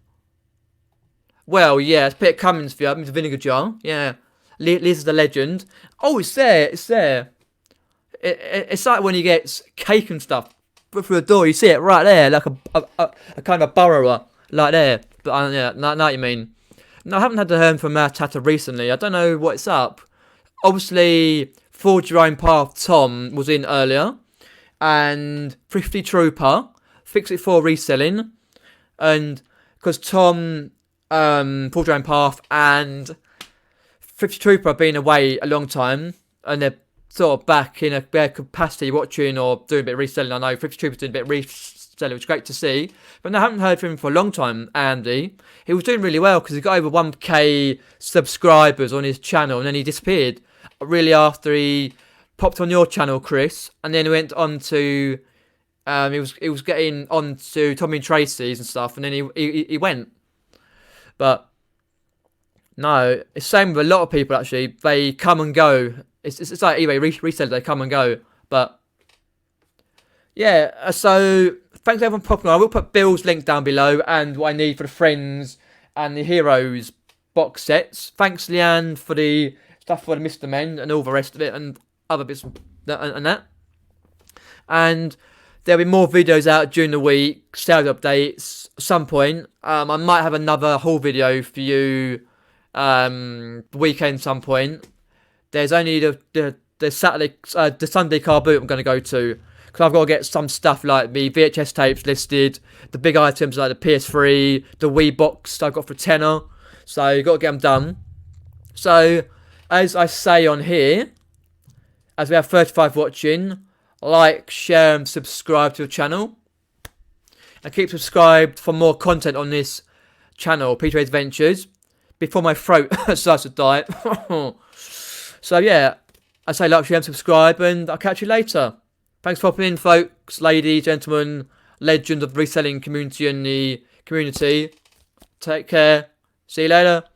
Well, yeah, it's Peter Cummins for you. It's a vinegar jar. Yeah. Lisa's the legend. Oh, it's there. It's there. It's like when you get cake and stuff put through the door. You see it right there, like a kind of a burrower, like there. But yeah, know what you mean. No, I haven't had to hear from Mad Tatter recently. I don't know what's up. Obviously, Forge Your Own Path Tom was in earlier, and Thrifty Trooper, Fix It for Reselling, and because Tom, Forge Your Own Path, and Thrifty Trooper have been away a long time, and they're sort of back in their capacity watching or doing a bit of reselling. I know Thrifty Trooper's doing a bit of reseller, which is great to see. But no, I haven't heard from him for a long time, Andy. He was doing really well because he got over 1k subscribers on his channel, and then he disappeared really after he popped on your channel, Chris, and then he went on to he was getting on to Tommy and Tracy's and stuff, and then he went. But no, it's the same with a lot of people actually. They come and go. It's like eBay resellers, they come and go. But yeah, so thanks everyone for popping on. I will put Bill's link down below and what I need for the Friends and the Heroes box sets. Thanks, Leanne, for the stuff for the Mr. Men and all the rest of it and other bits and that. And there'll be more videos out during the week, sales updates at some point. I might have another haul video for you the weekend some point. There's only the Saturday, the Sunday car boot I'm going to go to. Because I've got to get some stuff like the VHS tapes listed, the big items like the PS3, the Wii box I've got for £10. So you've got to get them done. So, as I say on here, as we have 35 watching, like, share and subscribe to the channel. And keep subscribed for more content on this channel, Peter Ray's Adventures, before my throat starts to die. So yeah, I say like, share and subscribe, and I'll catch you later. Thanks for popping in, folks, ladies, gentlemen, legends of the reselling community and the community. Take care. See you later.